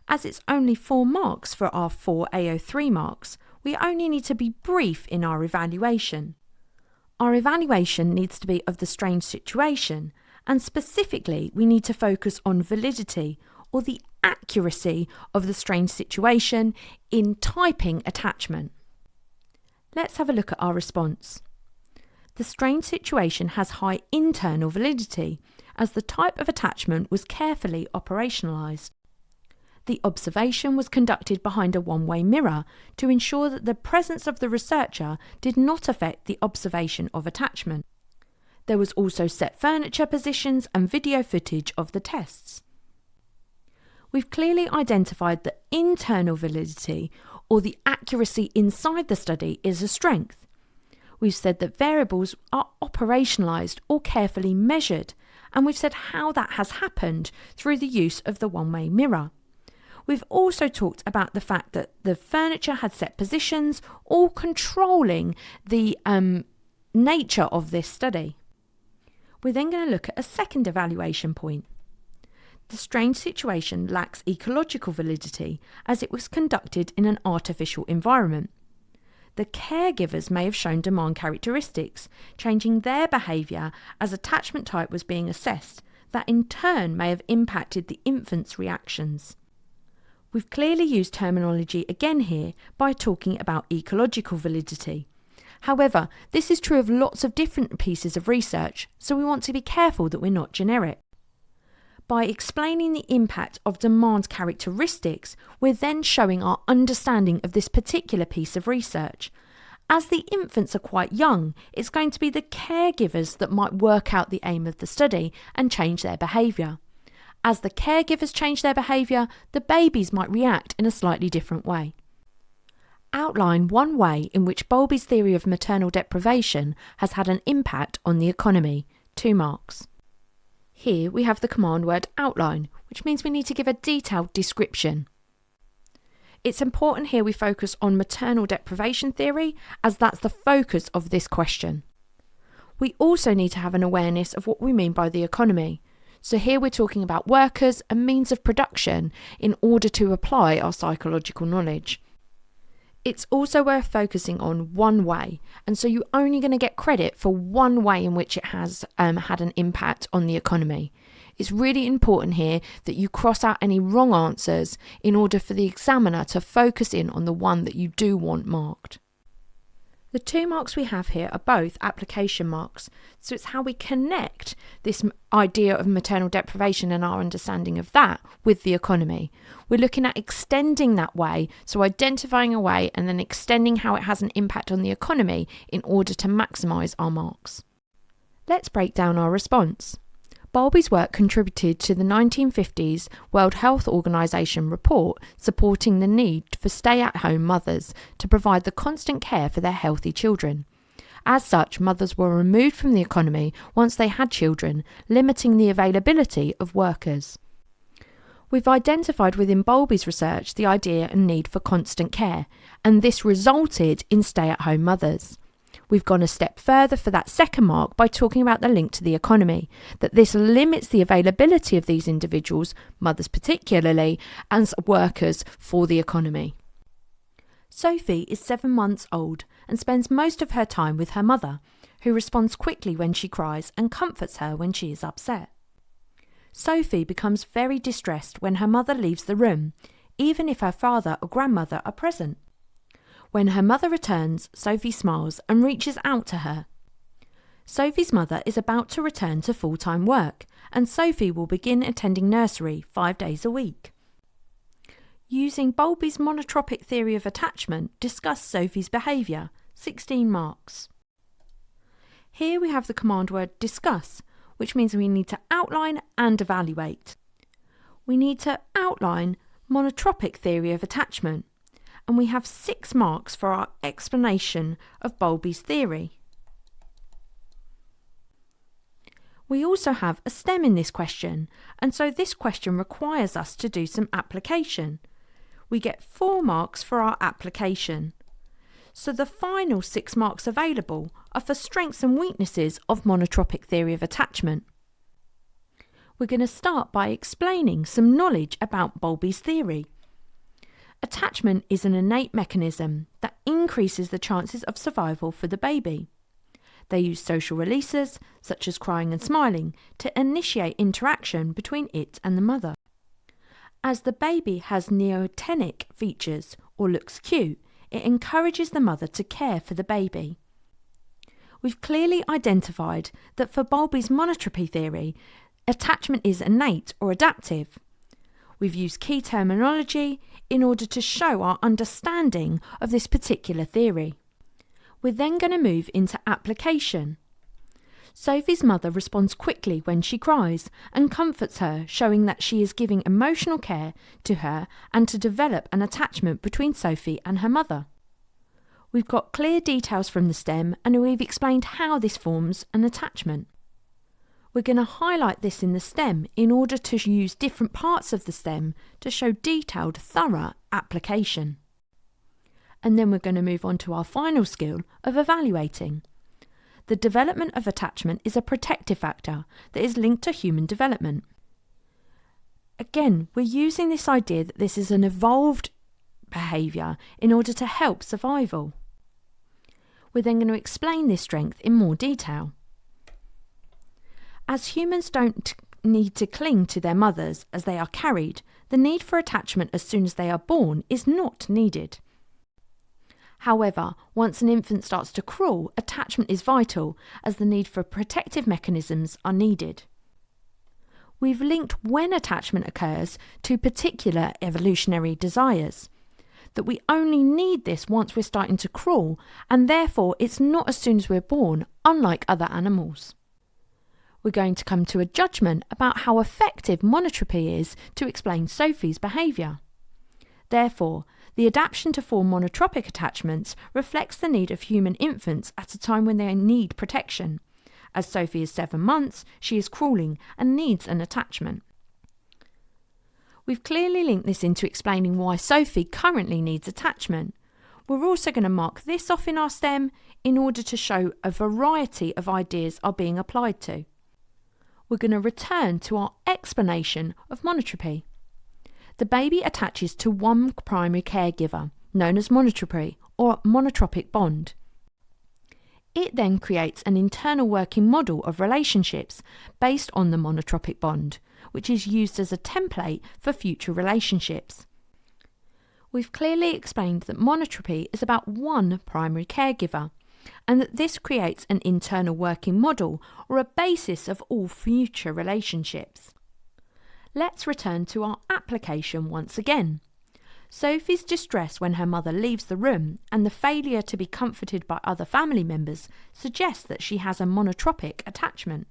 As it's only 4 marks for our 4 AO3 marks, we only need to be brief in our evaluation. Our evaluation needs to be of the strange situation, and specifically we need to focus on validity, or the accuracy of the strange situation in typing attachment. Let's have a look at our response. The strange situation has high internal validity, as the type of attachment was carefully operationalised. The observation was conducted behind a one-way mirror to ensure that the presence of the researcher did not affect the observation of attachment. There was also set furniture positions and video footage of the tests. We've clearly identified that internal validity, or the accuracy inside the study, is a strength. We've said that variables are operationalised or carefully measured, and we've said how that has happened through the use of the one-way mirror. We've also talked about the fact that the furniture had set positions, all controlling the nature of this study. We're then going to look at a second evaluation point. The strange situation lacks ecological validity as it was conducted in an artificial environment. The caregivers may have shown demand characteristics, changing their behaviour as attachment type was being assessed, that in turn may have impacted the infant's reactions. We've clearly used terminology again here by talking about ecological validity. However, this is true of lots of different pieces of research, so we want to be careful that we're not generic. By explaining the impact of demand characteristics, we're then showing our understanding of this particular piece of research. As the infants are quite young, it's going to be the caregivers that might work out the aim of the study and change their behaviour. As the caregivers change their behaviour, the babies might react in a slightly different way. Outline one way in which Bowlby's theory of maternal deprivation has had an impact on the economy. 2 marks. Here we have the command word outline, which means we need to give a detailed description. It's important here we focus on maternal deprivation theory, as that's the focus of this question. We also need to have an awareness of what we mean by the economy. So here we're talking about workers and means of production in order to apply our psychological knowledge. It's also worth focusing on one way, and so you're only going to get credit for one way in which it has had an impact on the economy. It's really important here that you cross out any wrong answers in order for the examiner to focus in on the one that you do want marked. The 2 marks we have here are both application marks, so it's how we connect this idea of maternal deprivation and our understanding of that with the economy. We're looking at extending that way, so identifying a way and then extending how it has an impact on the economy in order to maximise our marks. Let's break down our response. Bowlby's work contributed to the 1950s World Health Organization report supporting the need for stay-at-home mothers to provide the constant care for their healthy children. As such, mothers were removed from the economy once they had children, limiting the availability of workers. We've identified within Bowlby's research the idea and need for constant care, and this resulted in stay-at-home mothers. We've gone a step further for that second mark by talking about the link to the economy, that this limits the availability of these individuals, mothers particularly, as workers for the economy. Sophie is 7 months old and spends most of her time with her mother, who responds quickly when she cries and comforts her when she is upset. Sophie becomes very distressed when her mother leaves the room, even if her father or grandmother are present. When her mother returns, Sophie smiles and reaches out to her. Sophie's mother is about to return to full-time work, and Sophie will begin attending nursery 5 days a week. Using Bowlby's monotropic theory of attachment, discuss Sophie's behaviour. 16 marks. Here we have the command word discuss, which means we need to outline and evaluate. We need to outline monotropic theory of attachment, and we have 6 marks for our explanation of Bowlby's theory. We also have a STEM in this question, and so this question requires us to do some application. We get 4 marks for our application. So the final 6 marks available are for strengths and weaknesses of monotropic theory of attachment. We're going to start by explaining some knowledge about Bowlby's theory. Attachment is an innate mechanism that increases the chances of survival for the baby. They use social releases, such as crying and smiling, to initiate interaction between it and the mother. As the baby has neotenic features or looks cute, it encourages the mother to care for the baby. We've clearly identified that for Bowlby's monotropy theory, attachment is innate or adaptive. We've used key terminology in order to show our understanding of this particular theory. We're then going to move into application. Sophie's mother responds quickly when she cries and comforts her, showing that she is giving emotional care to her and to develop an attachment between Sophie and her mother. We've got clear details from the STEM and we've explained how this forms an attachment. We're going to highlight this in the STEM in order to use different parts of the STEM to show detailed, thorough application. And then we're going to move on to our final skill of evaluating. The development of attachment is a protective factor that is linked to human development. Again, we're using this idea that this is an evolved behaviour in order to help survival. We're then going to explain this strength in more detail. As humans don't need to cling to their mothers as they are carried, the need for attachment as soon as they are born is not needed. However, once an infant starts to crawl, attachment is vital as the need for protective mechanisms are needed. We've linked when attachment occurs to particular evolutionary desires, that we only need this once we're starting to crawl, and therefore it's not as soon as we're born, unlike other animals. We're going to come to a judgment about how effective monotropy is to explain Sophie's behaviour. Therefore, the adaptation to form monotropic attachments reflects the need of human infants at a time when they need protection. As Sophie is 7 months, she is crawling and needs an attachment. We've clearly linked this into explaining why Sophie currently needs attachment. We're also going to mark this off in our stem in order to show a variety of ideas are being applied to. We're going to return to our explanation of monotropy. The baby attaches to one primary caregiver, known as monotropy or monotropic bond. It then creates an internal working model of relationships based on the monotropic bond, which is used as a template for future relationships. We've clearly explained that monotropy is about one primary caregiver, and that this creates an internal working model or a basis of all future relationships. Let's return to our application once again. Sophie's distress when her mother leaves the room and the failure to be comforted by other family members suggests that she has a monotropic attachment.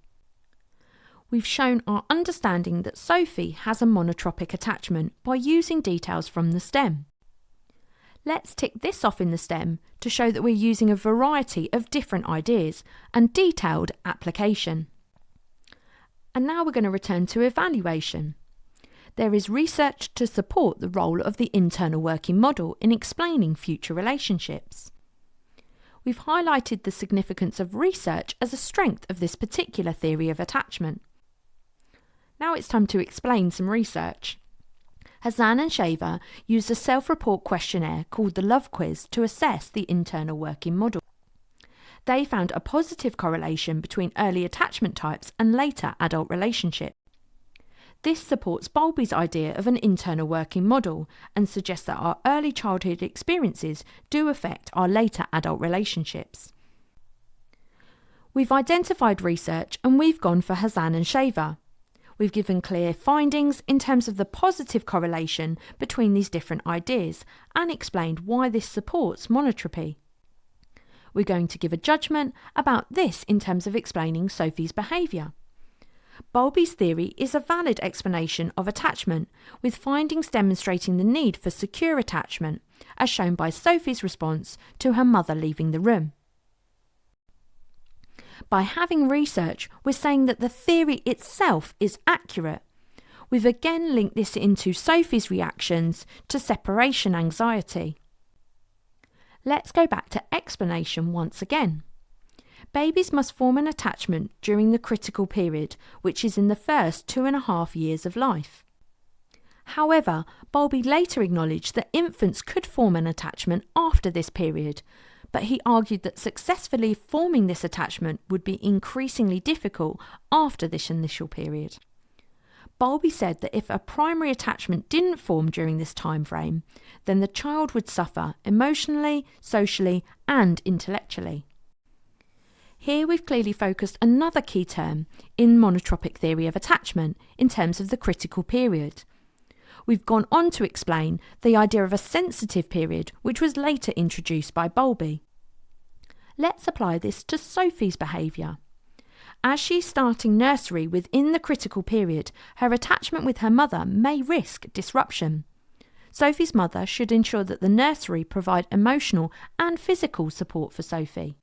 We've shown our understanding that Sophie has a monotropic attachment by using details from the stem. Let's tick this off in the stem to show that we're using a variety of different ideas and detailed application. And now we're going to return to evaluation. There is research to support the role of the internal working model in explaining future relationships. We've highlighted the significance of research as a strength of this particular theory of attachment. Now it's time to explain some research. Hazan and Shaver used a self-report questionnaire called the Love Quiz to assess the internal working model. They found a positive correlation between early attachment types and later adult relationships. This supports Bowlby's idea of an internal working model and suggests that our early childhood experiences do affect our later adult relationships. We've identified research and we've gone for Hazan and Shaver. We've given clear findings in terms of the positive correlation between these different ideas and explained why this supports monotropy. We're going to give a judgment about this in terms of explaining Sophie's behaviour. Bowlby's theory is a valid explanation of attachment, with findings demonstrating the need for secure attachment, as shown by Sophie's response to her mother leaving the room. By having research, we're saying that the theory itself is accurate. We've again linked this into Sophie's reactions to separation anxiety. Let's go back to explanation once again. Babies must form an attachment during the critical period, which is in the first 2.5 years of life. However, Bowlby later acknowledged that infants could form an attachment after this period, but he argued that successfully forming this attachment would be increasingly difficult after this initial period. Bowlby said that if a primary attachment didn't form during this time frame, then the child would suffer emotionally, socially, and intellectually. Here we've clearly focused another key term in monotropic theory of attachment in terms of the critical period. We've gone on to explain the idea of a sensitive period, which was later introduced by Bowlby. Let's apply this to Sophie's behaviour. As she's starting nursery within the critical period, her attachment with her mother may risk disruption. Sophie's mother should ensure that the nursery provide emotional and physical support for Sophie.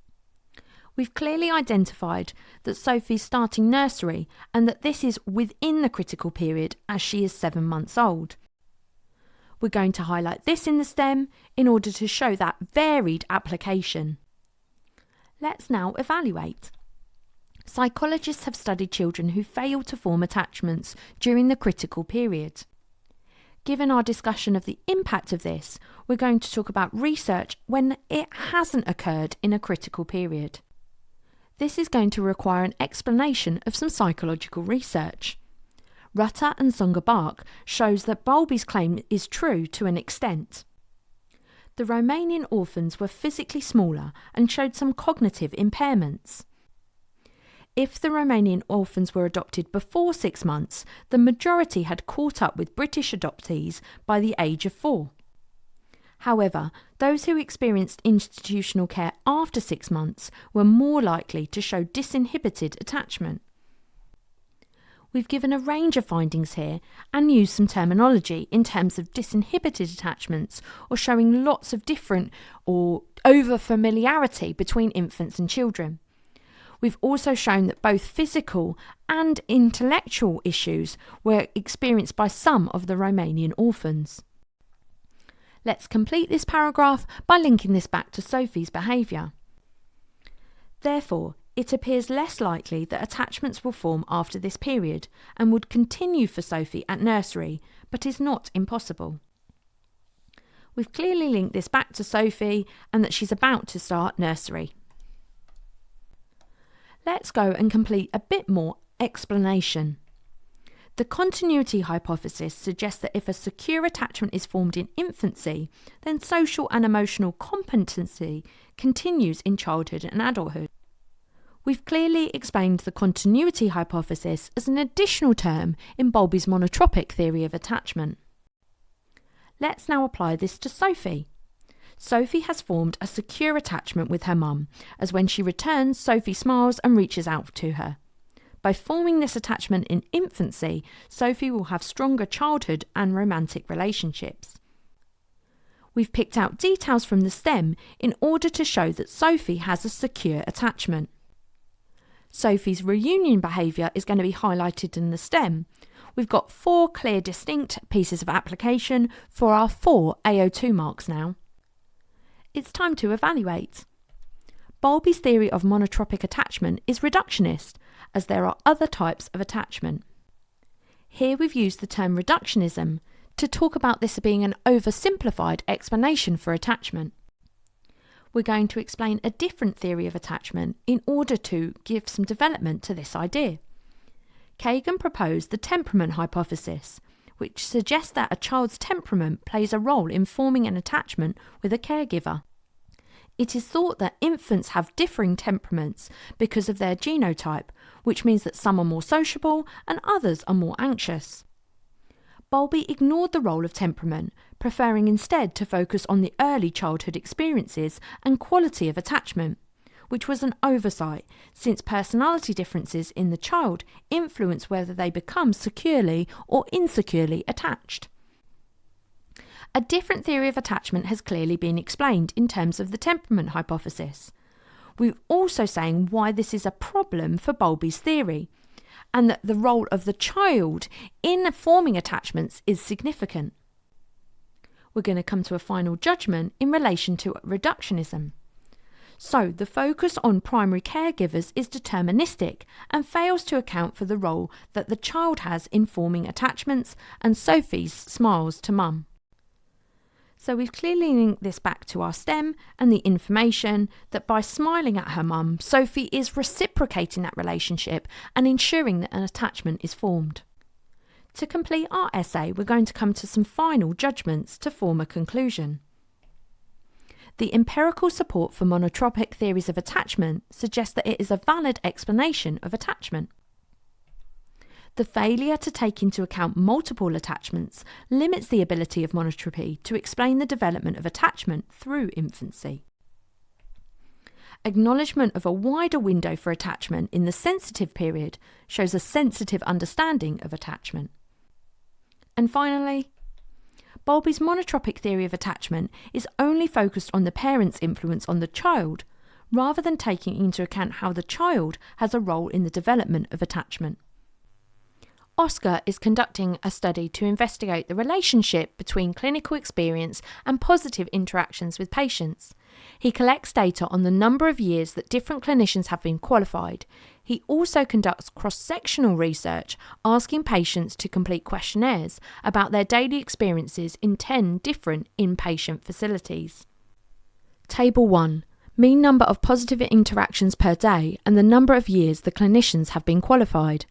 We've clearly identified that Sophie's starting nursery and that this is within the critical period as she is 7 months old. We're going to highlight this in the stem in order to show that varied application. Let's now evaluate. Psychologists have studied children who fail to form attachments during the critical period. Given our discussion of the impact of this, we're going to talk about research when it hasn't occurred in a critical period. This is going to require an explanation of some psychological research. Rutter and Zonga-Bark shows that Bowlby's claim is true to an extent. The Romanian orphans were physically smaller and showed some cognitive impairments. If the Romanian orphans were adopted before 6 months, the majority had caught up with British adoptees by the age of 4. However, those who experienced institutional care after 6 months were more likely to show disinhibited attachment. We've given a range of findings here and used some terminology in terms of disinhibited attachments or showing lots of different or over-familiarity between infants and children. We've also shown that both physical and intellectual issues were experienced by some of the Romanian orphans. Let's complete this paragraph by linking this back to Sophie's behaviour. Therefore, it appears less likely that attachments will form after this period and would continue for Sophie at nursery, but is not impossible. We've clearly linked this back to Sophie and that she's about to start nursery. Let's go and complete a bit more explanation. The continuity hypothesis suggests that if a secure attachment is formed in infancy, then social and emotional competency continues in childhood and adulthood. We've clearly explained the continuity hypothesis as an additional term in Bowlby's monotropic theory of attachment. Let's now apply this to Sophie. Sophie has formed a secure attachment with her mum, as when she returns, Sophie smiles and reaches out to her. By forming this attachment in infancy, Sophie will have stronger childhood and romantic relationships. We've picked out details from the STEM in order to show that Sophie has a secure attachment. Sophie's reunion behaviour is going to be highlighted in the STEM. We've got 4 clear distinct pieces of application for our 4 AO2 marks now. It's time to evaluate. Bowlby's theory of monotropic attachment is reductionist, as there are other types of attachment. Here we've used the term reductionism to talk about this being an oversimplified explanation for attachment. We're going to explain a different theory of attachment in order to give some development to this idea. Kagan proposed the temperament hypothesis, which suggests that a child's temperament plays a role in forming an attachment with a caregiver. It is thought that infants have differing temperaments because of their genotype, which means that some are more sociable and others are more anxious. Bowlby ignored the role of temperament, preferring instead to focus on the early childhood experiences and quality of attachment, which was an oversight, since personality differences in the child influence whether they become securely or insecurely attached. A different theory of attachment has clearly been explained in terms of the temperament hypothesis. We're also saying why this is a problem for Bowlby's theory, and that the role of the child in forming attachments is significant. We're going to come to a final judgment in relation to reductionism. So, the focus on primary caregivers is deterministic and fails to account for the role that the child has in forming attachments and Sophie's smiles to mum. So we've clearly linked this back to our STEM and the information that by smiling at her mum, Sophie is reciprocating that relationship and ensuring that an attachment is formed. To complete our essay, we're going to come to some final judgments to form a conclusion. The empirical support for monotropic theories of attachment suggests that it is a valid explanation of attachment. The failure to take into account multiple attachments limits the ability of monotropy to explain the development of attachment through infancy. Acknowledgement of a wider window for attachment in the sensitive period shows a sensitive understanding of attachment. And finally, Bowlby's monotropic theory of attachment is only focused on the parent's influence on the child, rather than taking into account how the child has a role in the development of attachment. Oscar is conducting a study to investigate the relationship between clinical experience and positive interactions with patients. He collects data on the number of years that different clinicians have been qualified. He also conducts cross-sectional research, asking patients to complete questionnaires about their daily experiences in 10 different inpatient facilities. Table 1. Mean number of positive interactions per day and the number of years the clinicians have been qualified.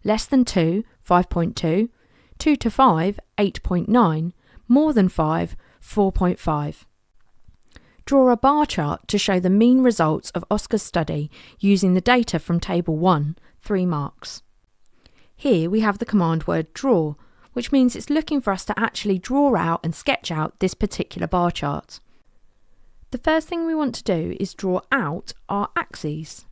Less than 2, 5.2, 2 to 5, 8.9, more than 5, 4.5. Draw a bar chart to show the mean results of Oscar's study using the data from Table 1, 3 marks. Here we have the command word draw, which means it's looking for us to actually draw out and sketch out this particular bar chart. The first thing we want to do is draw out our axes.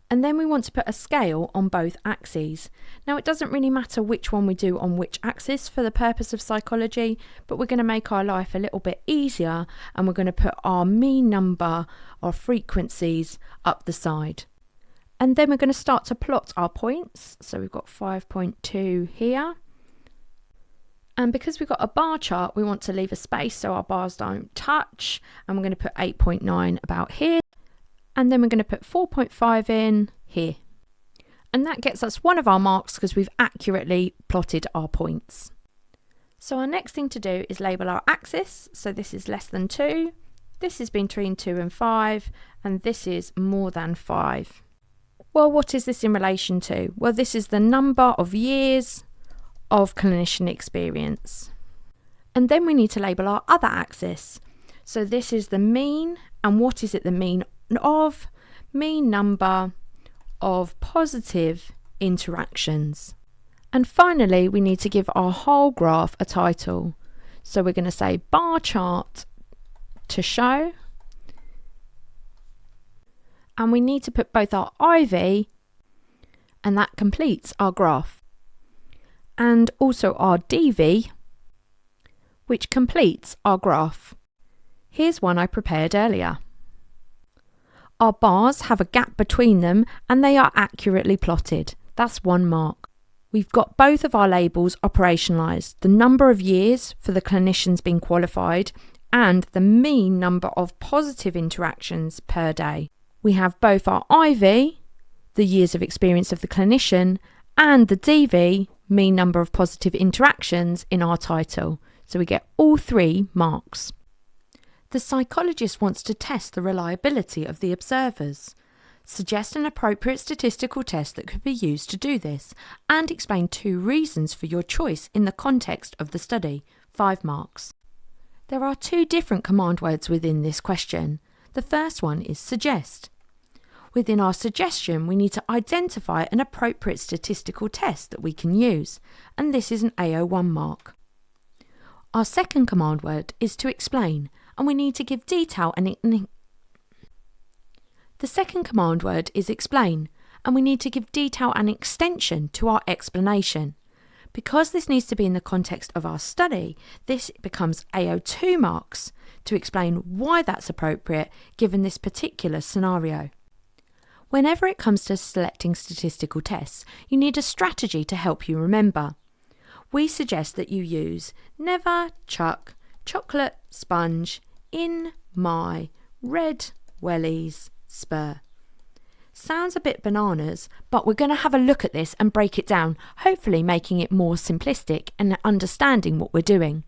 And then we want to put a scale on both axes. Now it doesn't really matter which one we do on which axis for the purpose of psychology, but we're going to make our life a little bit easier and we're going to put our mean number or frequencies up the side. And then we're going to start to plot our points. So we've got 5.2 here. And because we've got a bar chart, we want to leave a space so our bars don't touch. And we're going to put 8.9 about here. And then we're going to put 4.5 in here. And that gets us one of our marks because we've accurately plotted our points. So our next thing to do is label our axis. So this is less than 2, this is between 2 and 5, and this is more than 5. Well, what is this in relation to? Well, this is the number of years of clinician experience. And then we need to label our other axis. So this is the mean, and what is it the mean of? Mean number of positive interactions. And finally, we need to give our whole graph a title. So we're going to say bar chart to show. And we need to put both our IV, and that completes our graph, and also our DV, which completes our graph. Here's one I prepared earlier. Our bars have a gap between them and they are accurately plotted. That's 1 mark. We've got both of our labels operationalised, the number of years for the clinicians being qualified and the mean number of positive interactions per day. We have both our IV, the years of experience of the clinician, and the DV, mean number of positive interactions, in our title. So we get all 3 marks. The psychologist wants to test the reliability of the observers. Suggest an appropriate statistical test that could be used to do this, and explain 2 reasons for your choice in the context of the study, 5 marks. There are 2 different command words within this question. The first one is suggest. Within our suggestion, we need to identify an appropriate statistical test that we can use, and this is an AO1 mark. Our second command word is to explain, and we need to give detail and The second command word is explain, and we need to give detail and extension to our explanation. Because this needs to be in the context of our study, this becomes AO2 marks to explain why that's appropriate given this particular scenario. Whenever it comes to selecting statistical tests, you need a strategy to help you remember. We suggest that you use never chuck chocolate sponge in my red wellies spur. Sounds a bit bananas, but we're going to have a look at this and break it down, hopefully making it more simplistic and understanding what we're doing.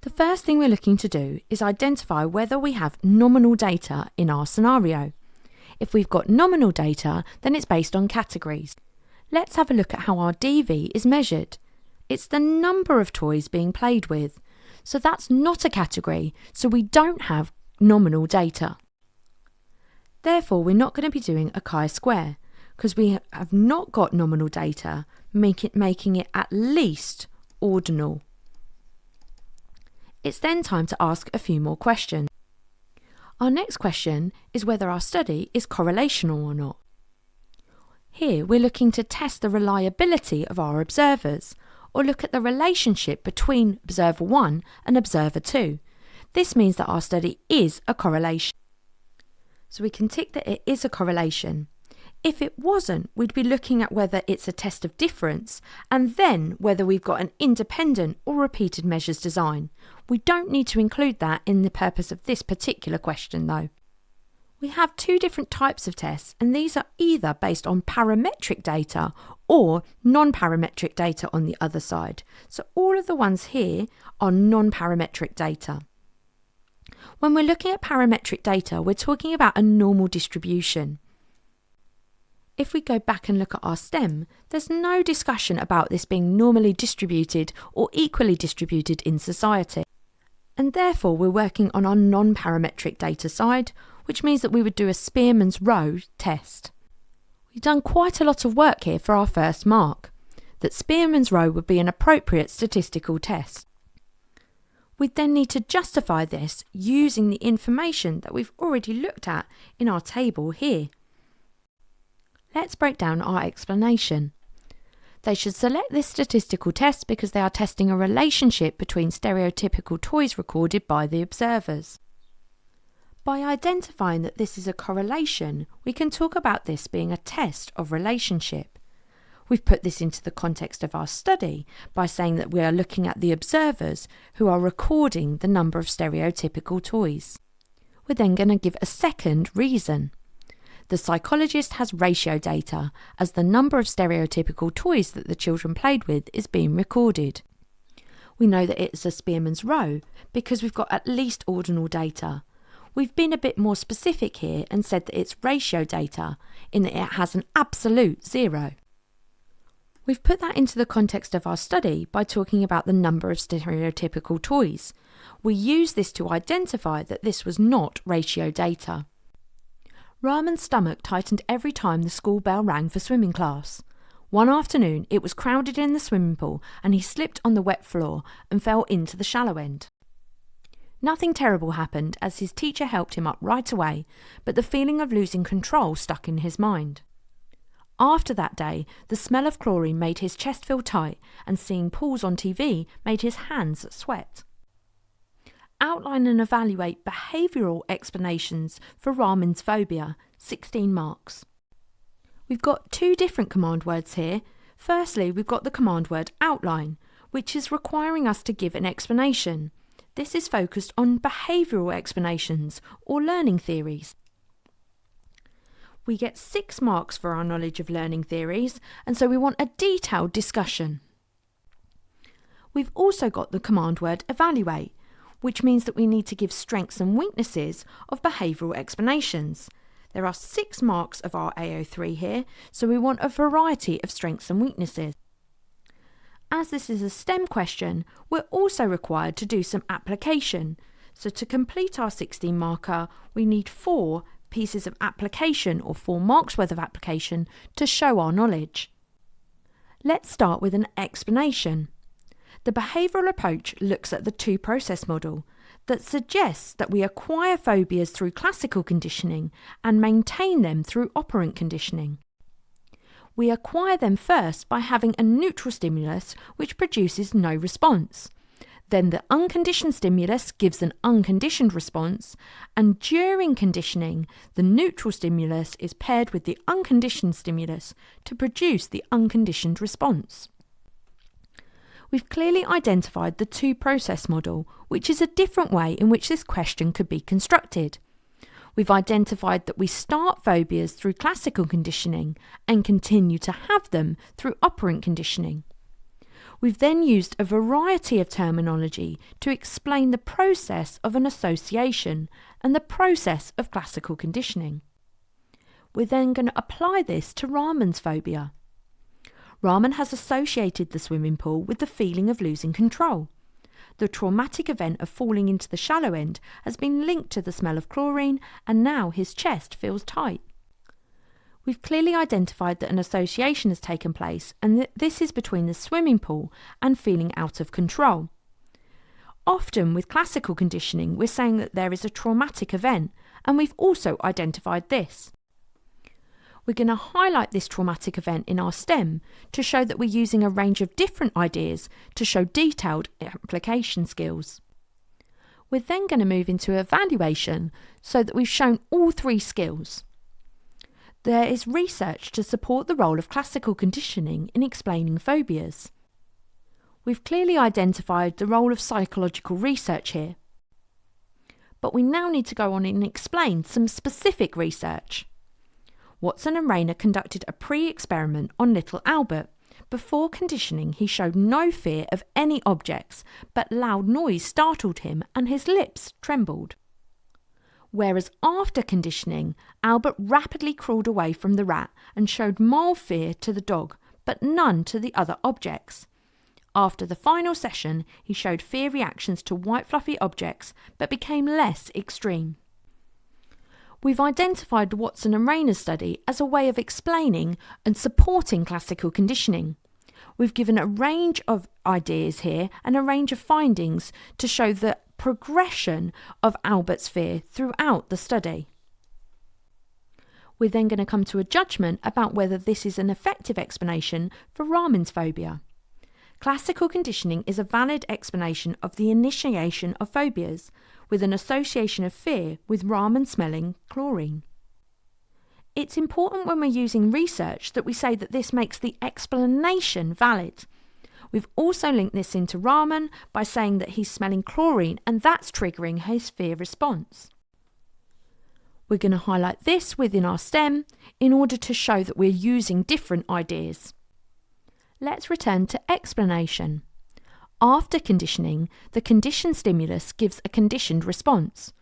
The first thing we're looking to do is identify whether we have nominal data in our scenario. If we've got nominal data, then it's based on categories. Let's have a look at how our DV is measured. It's the number of toys being played with. So that's not a category, so we don't have nominal data. Therefore, we're not going to be doing a chi-square because we have not got nominal data, making it at least ordinal. It's then time to ask a few more questions. Our next question is whether our study is correlational or not. Here we're looking to test the reliability of our observers, or look at the relationship between observer 1 and observer 2. This means that our study is a correlation. So we can tick that it is a correlation. If it wasn't, we'd be looking at whether it's a test of difference and then whether we've got an independent or repeated measures design. We don't need to include that in the purpose of this particular question though. We have two different types of tests, and these are either based on parametric data or non-parametric data on the other side. So all of the ones here are non-parametric data. When we're looking at parametric data, we're talking about a normal distribution. If we go back and look at our STEM, there's no discussion about this being normally distributed or equally distributed in society. And therefore, we're working on our non-parametric data side, which means that we would do a Spearman's row test. We've done quite a lot of work here for our first mark, that Spearman's row would be an appropriate statistical test. We'd then need to justify this using the information that we've already looked at in our table here. Let's break down our explanation. They should select this statistical test because they are testing a relationship between stereotypical toys recorded by the observers. By identifying that this is a correlation, we can talk about this being a test of relationship. We've put this into the context of our study by saying that we are looking at the observers who are recording the number of stereotypical toys. We're then going to give a second reason. The psychologist has ratio data as the number of stereotypical toys that the children played with is being recorded. We know that it's a Spearman's row because we've got at least ordinal data. We've been a bit more specific here and said that it's ratio data in that it has an absolute 0. We've put that into the context of our study by talking about the number of stereotypical toys. We use this to identify that this was not ratio data. Rahman's stomach tightened every time the school bell rang for swimming class. One afternoon, it was crowded in the swimming pool and he slipped on the wet floor and fell into the shallow end. Nothing terrible happened as his teacher helped him up right away, but the feeling of losing control stuck in his mind. After that day, the smell of chlorine made his chest feel tight and seeing pools on TV made his hands sweat. Outline and evaluate behavioural explanations for Rahman's phobia, 16 marks. We've got two different command words here. Firstly, we've got the command word outline, which is requiring us to give an explanation. This is focused on behavioural explanations or learning theories. We get 6 marks for our knowledge of learning theories, and so we want a detailed discussion. We've also got the command word evaluate, which means that we need to give strengths and weaknesses of behavioural explanations. There are 6 marks of our AO3 here, so we want a variety of strengths and weaknesses. As this is a STEM question, we're also required to do some application. So to complete our 16 marker, we need 4 pieces of application or 4 marks worth of application to show our knowledge. Let's start with an explanation. The behavioural approach looks at the 2-process model that suggests that we acquire phobias through classical conditioning and maintain them through operant conditioning. We acquire them first by having a neutral stimulus which produces no response. Then the unconditioned stimulus gives an unconditioned response, and during conditioning, the neutral stimulus is paired with the unconditioned stimulus to produce the unconditioned response. We've clearly identified the 2-process model, which is a different way in which this question could be constructed. We've identified that we start phobias through classical conditioning and continue to have them through operant conditioning. We've then used a variety of terminology to explain the process of an association and the process of classical conditioning. We're then going to apply this to Rahman's phobia. Rahman has associated the swimming pool with the feeling of losing control. The traumatic event of falling into the shallow end has been linked to the smell of chlorine, and now his chest feels tight. We've clearly identified that an association has taken place, and that this is between the swimming pool and feeling out of control. Often with classical conditioning, we're saying that there is a traumatic event, and we've also identified this. We're going to highlight this traumatic event in our STEM to show that we're using a range of different ideas to show detailed application skills. We're then going to move into evaluation so that we've shown all 3 skills. There is research to support the role of classical conditioning in explaining phobias. We've clearly identified the role of psychological research here. But we now need to go on and explain some specific research. Watson and Rayner conducted a pre-experiment on little Albert. Before conditioning, he showed no fear of any objects, but loud noise startled him and his lips trembled. Whereas after conditioning, Albert rapidly crawled away from the rat and showed mild fear to the dog, but none to the other objects. After the final session, he showed fear reactions to white fluffy objects, but became less extreme. We've identified the Watson and Rayner study as a way of explaining and supporting classical conditioning. We've given a range of ideas here and a range of findings to show the progression of Albert's fear throughout the study. We're then going to come to a judgment about whether this is an effective explanation for Raman's phobia. Classical conditioning is a valid explanation of the initiation of phobias, with an association of fear with Raman smelling chlorine. It's important when we're using research that we say that this makes the explanation valid. We've also linked this into Raman by saying that he's smelling chlorine and that's triggering his fear response. We're going to highlight this within our STEM in order to show that we're using different ideas. Let's return to explanation. After conditioning, the conditioned stimulus gives a conditioned response.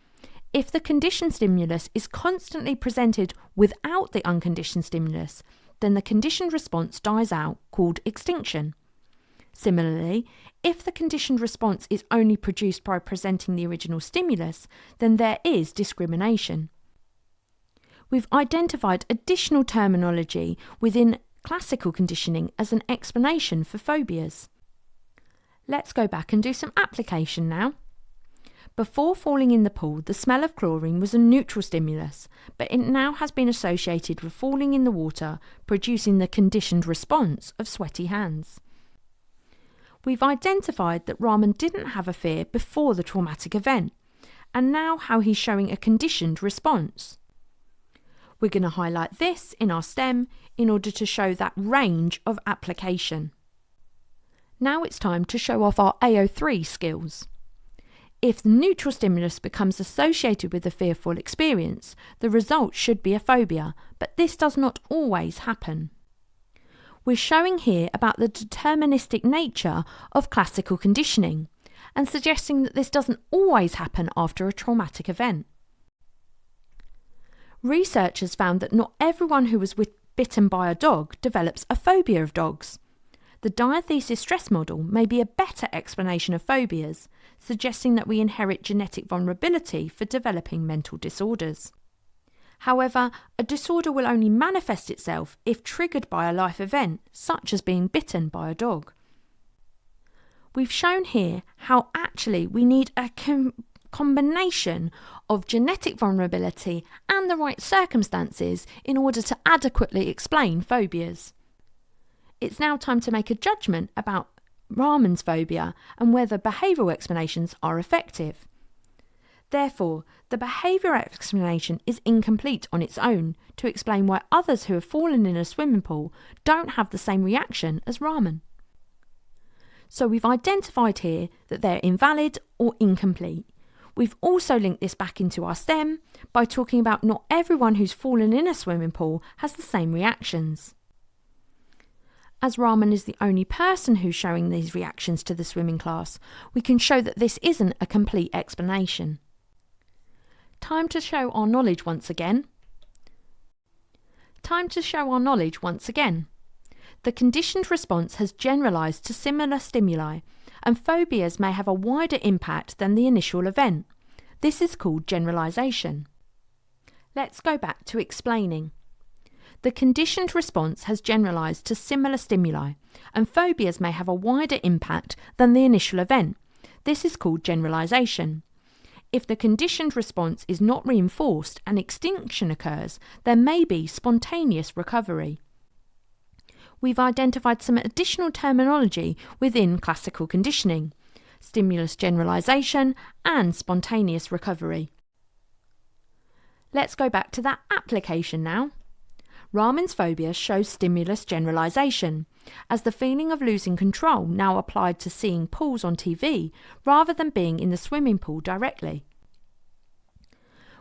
If the conditioned stimulus is constantly presented without the unconditioned stimulus, then the conditioned response dies out, called extinction. Similarly, if the conditioned response is only produced by presenting the original stimulus, then there is discrimination. We've identified additional terminology within classical conditioning as an explanation for phobias. Let's go back and do some application now. Before falling in the pool, the smell of chlorine was a neutral stimulus, but it now has been associated with falling in the water, producing the conditioned response of sweaty hands. We've identified that Raman didn't have a fear before the traumatic event, and now how he's showing a conditioned response. We're going to highlight this in our STEM in order to show that range of application. Now it's time to show off our AO3 skills. If the neutral stimulus becomes associated with a fearful experience, the result should be a phobia, but this does not always happen. We're showing here about the deterministic nature of classical conditioning and suggesting that this doesn't always happen after a traumatic event. Researchers found that not everyone who was bitten by a dog develops a phobia of dogs. The diathesis stress model may be a better explanation of phobias, suggesting that we inherit genetic vulnerability for developing mental disorders. However, a disorder will only manifest itself if triggered by a life event, such as being bitten by a dog. We've shown here how actually we need a combination of genetic vulnerability and the right circumstances in order to adequately explain phobias. It's now time to make a judgment about Raman's phobia and whether behavioural explanations are effective. Therefore, the behavioural explanation is incomplete on its own to explain why others who have fallen in a swimming pool don't have the same reaction as Raman. So we've identified here that they're invalid or incomplete. We've also linked this back into our STEM by talking about not everyone who's fallen in a swimming pool has the same reactions. As Raman is the only person who's showing these reactions to the swimming class, we can show that this isn't a complete explanation. Time to show our knowledge once again. The conditioned response has generalised to similar stimuli, and phobias may have a wider impact than the initial event. This is called generalisation. Let's go back to explaining. The conditioned response has generalised to similar stimuli, and phobias may have a wider impact than the initial event. This is called generalisation. If the conditioned response is not reinforced and extinction occurs, there may be spontaneous recovery. We've identified some additional terminology within classical conditioning: stimulus generalisation and spontaneous recovery. Let's go back to that application now. Raman's phobia shows stimulus generalisation, as the feeling of losing control now applied to seeing pools on TV rather than being in the swimming pool directly.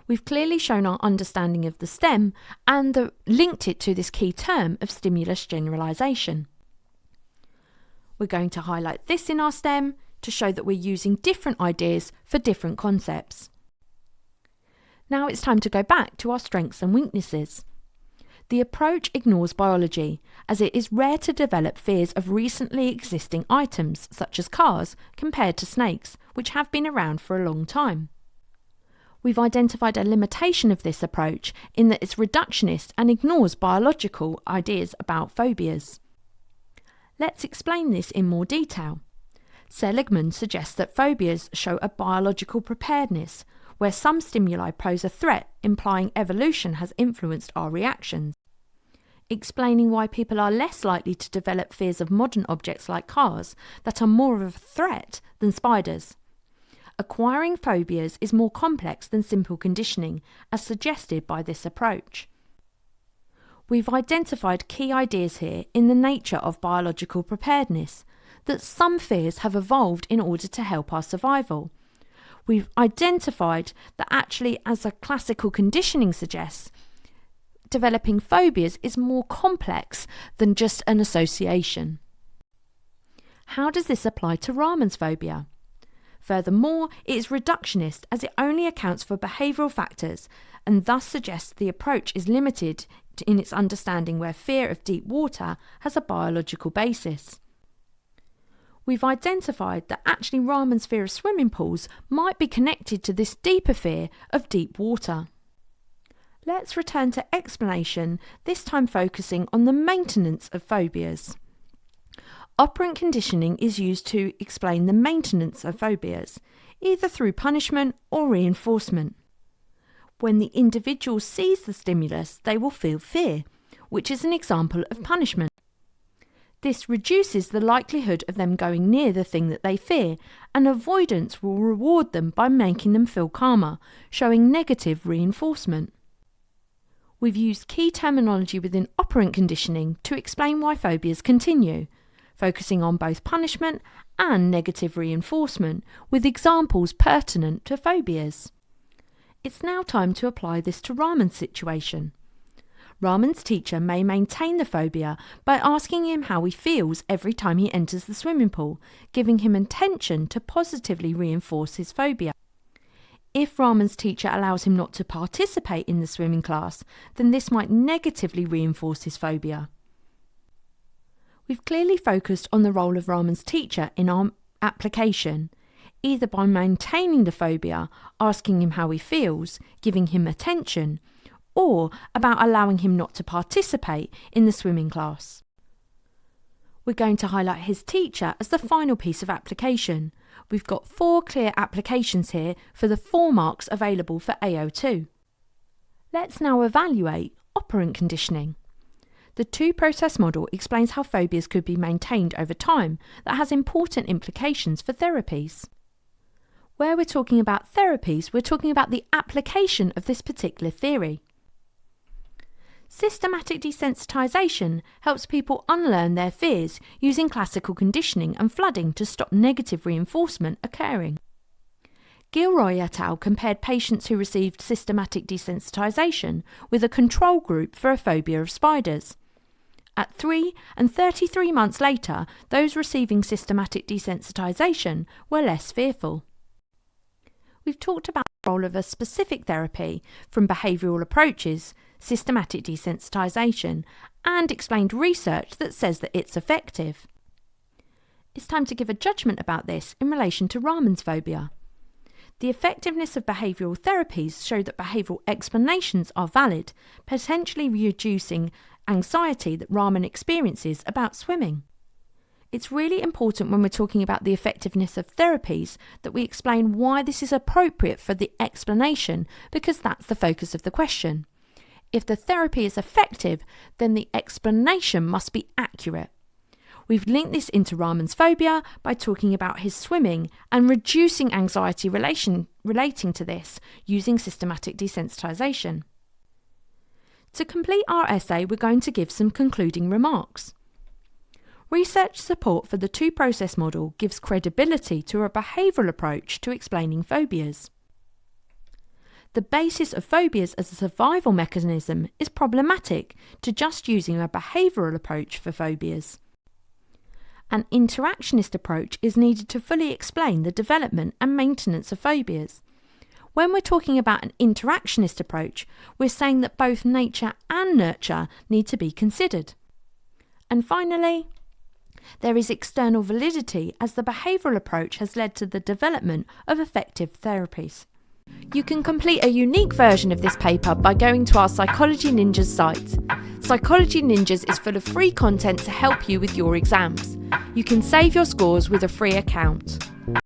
We've clearly shown our understanding of the STEM and linked it to this key term of stimulus generalisation. We're going to highlight this in our STEM to show that we're using different ideas for different concepts. Now it's time to go back to our strengths and weaknesses. The approach ignores biology, as it is rare to develop fears of recently existing items, such as cars, compared to snakes, which have been around for a long time. We've identified a limitation of this approach in that it's reductionist and ignores biological ideas about phobias. Let's explain this in more detail. Seligman suggests that phobias show a biological preparedness, where some stimuli pose a threat, implying evolution has influenced our reactions. Explaining why people are less likely to develop fears of modern objects like cars that are more of a threat than spiders. Acquiring phobias is more complex than simple conditioning, as suggested by this approach. We've identified key ideas here in the nature of biological preparedness, that some fears have evolved in order to help our survival. We've identified that actually, as a classical conditioning suggests, developing phobias is more complex than just an association. How does this apply to Raman's phobia? Furthermore, it is reductionist as it only accounts for behavioural factors and thus suggests the approach is limited in its understanding where fear of deep water has a biological basis. We've identified that actually Raman's fear of swimming pools might be connected to this deeper fear of deep water. Let's return to explanation, this time focusing on the maintenance of phobias. Operant conditioning is used to explain the maintenance of phobias, either through punishment or reinforcement. When the individual sees the stimulus, they will feel fear, which is an example of punishment. This reduces the likelihood of them going near the thing that they fear, and avoidance will reward them by making them feel calmer, showing negative reinforcement. We've used key terminology within operant conditioning to explain why phobias continue, focusing on both punishment and negative reinforcement, with examples pertinent to phobias. It's now time to apply this to Raman's situation. Raman's teacher may maintain the phobia by asking him how he feels every time he enters the swimming pool, giving him intention to positively reinforce his phobia. If Raman's teacher allows him not to participate in the swimming class, then this might negatively reinforce his phobia. We've clearly focused on the role of Raman's teacher in our application, either by maintaining the phobia, asking him how he feels, giving him attention, or about allowing him not to participate in the swimming class. We're going to highlight his teacher as the final piece of application. We've got 4 clear applications here for the 4 marks available for AO2. Let's now evaluate operant conditioning. The 2-process model explains how phobias could be maintained over time that has important implications for therapies. Where we're talking about therapies, we're talking about the application of this particular theory. Systematic desensitization helps people unlearn their fears using classical conditioning and flooding to stop negative reinforcement occurring. Gilroy et al. Compared patients who received systematic desensitization with a control group for a phobia of spiders. At 3 and 33 months later, those receiving systematic desensitization were less fearful. We've talked about the role of a specific therapy from behavioural approaches, systematic desensitization, and explained research that says that it's effective. It's time to give a judgment about this in relation to Raman's phobia. The effectiveness of behavioural therapies show that behavioural explanations are valid, potentially reducing anxiety that Raman experiences about swimming. It's really important when we're talking about the effectiveness of therapies that we explain why this is appropriate for the explanation, because that's the focus of the question. If the therapy is effective, then the explanation must be accurate. We've linked this into Raman's phobia by talking about his swimming and reducing anxiety relating to this using systematic desensitization. To complete our essay, we're going to give some concluding remarks. Research support for the 2-process model gives credibility to a behavioural approach to explaining phobias. the basis of phobias as a survival mechanism is problematic to just using a behavioural approach for phobias. An interactionist approach is needed to fully explain the development and maintenance of phobias. When we're talking about an interactionist approach, we're saying that both nature and nurture need to be considered. And finally, there is external validity, as the behavioural approach has led to the development of effective therapies. You can complete a unique version of this paper by going to our Psychology Ninjas site. Psychology Ninjas is full of free content to help you with your exams. You can save your scores with a free account.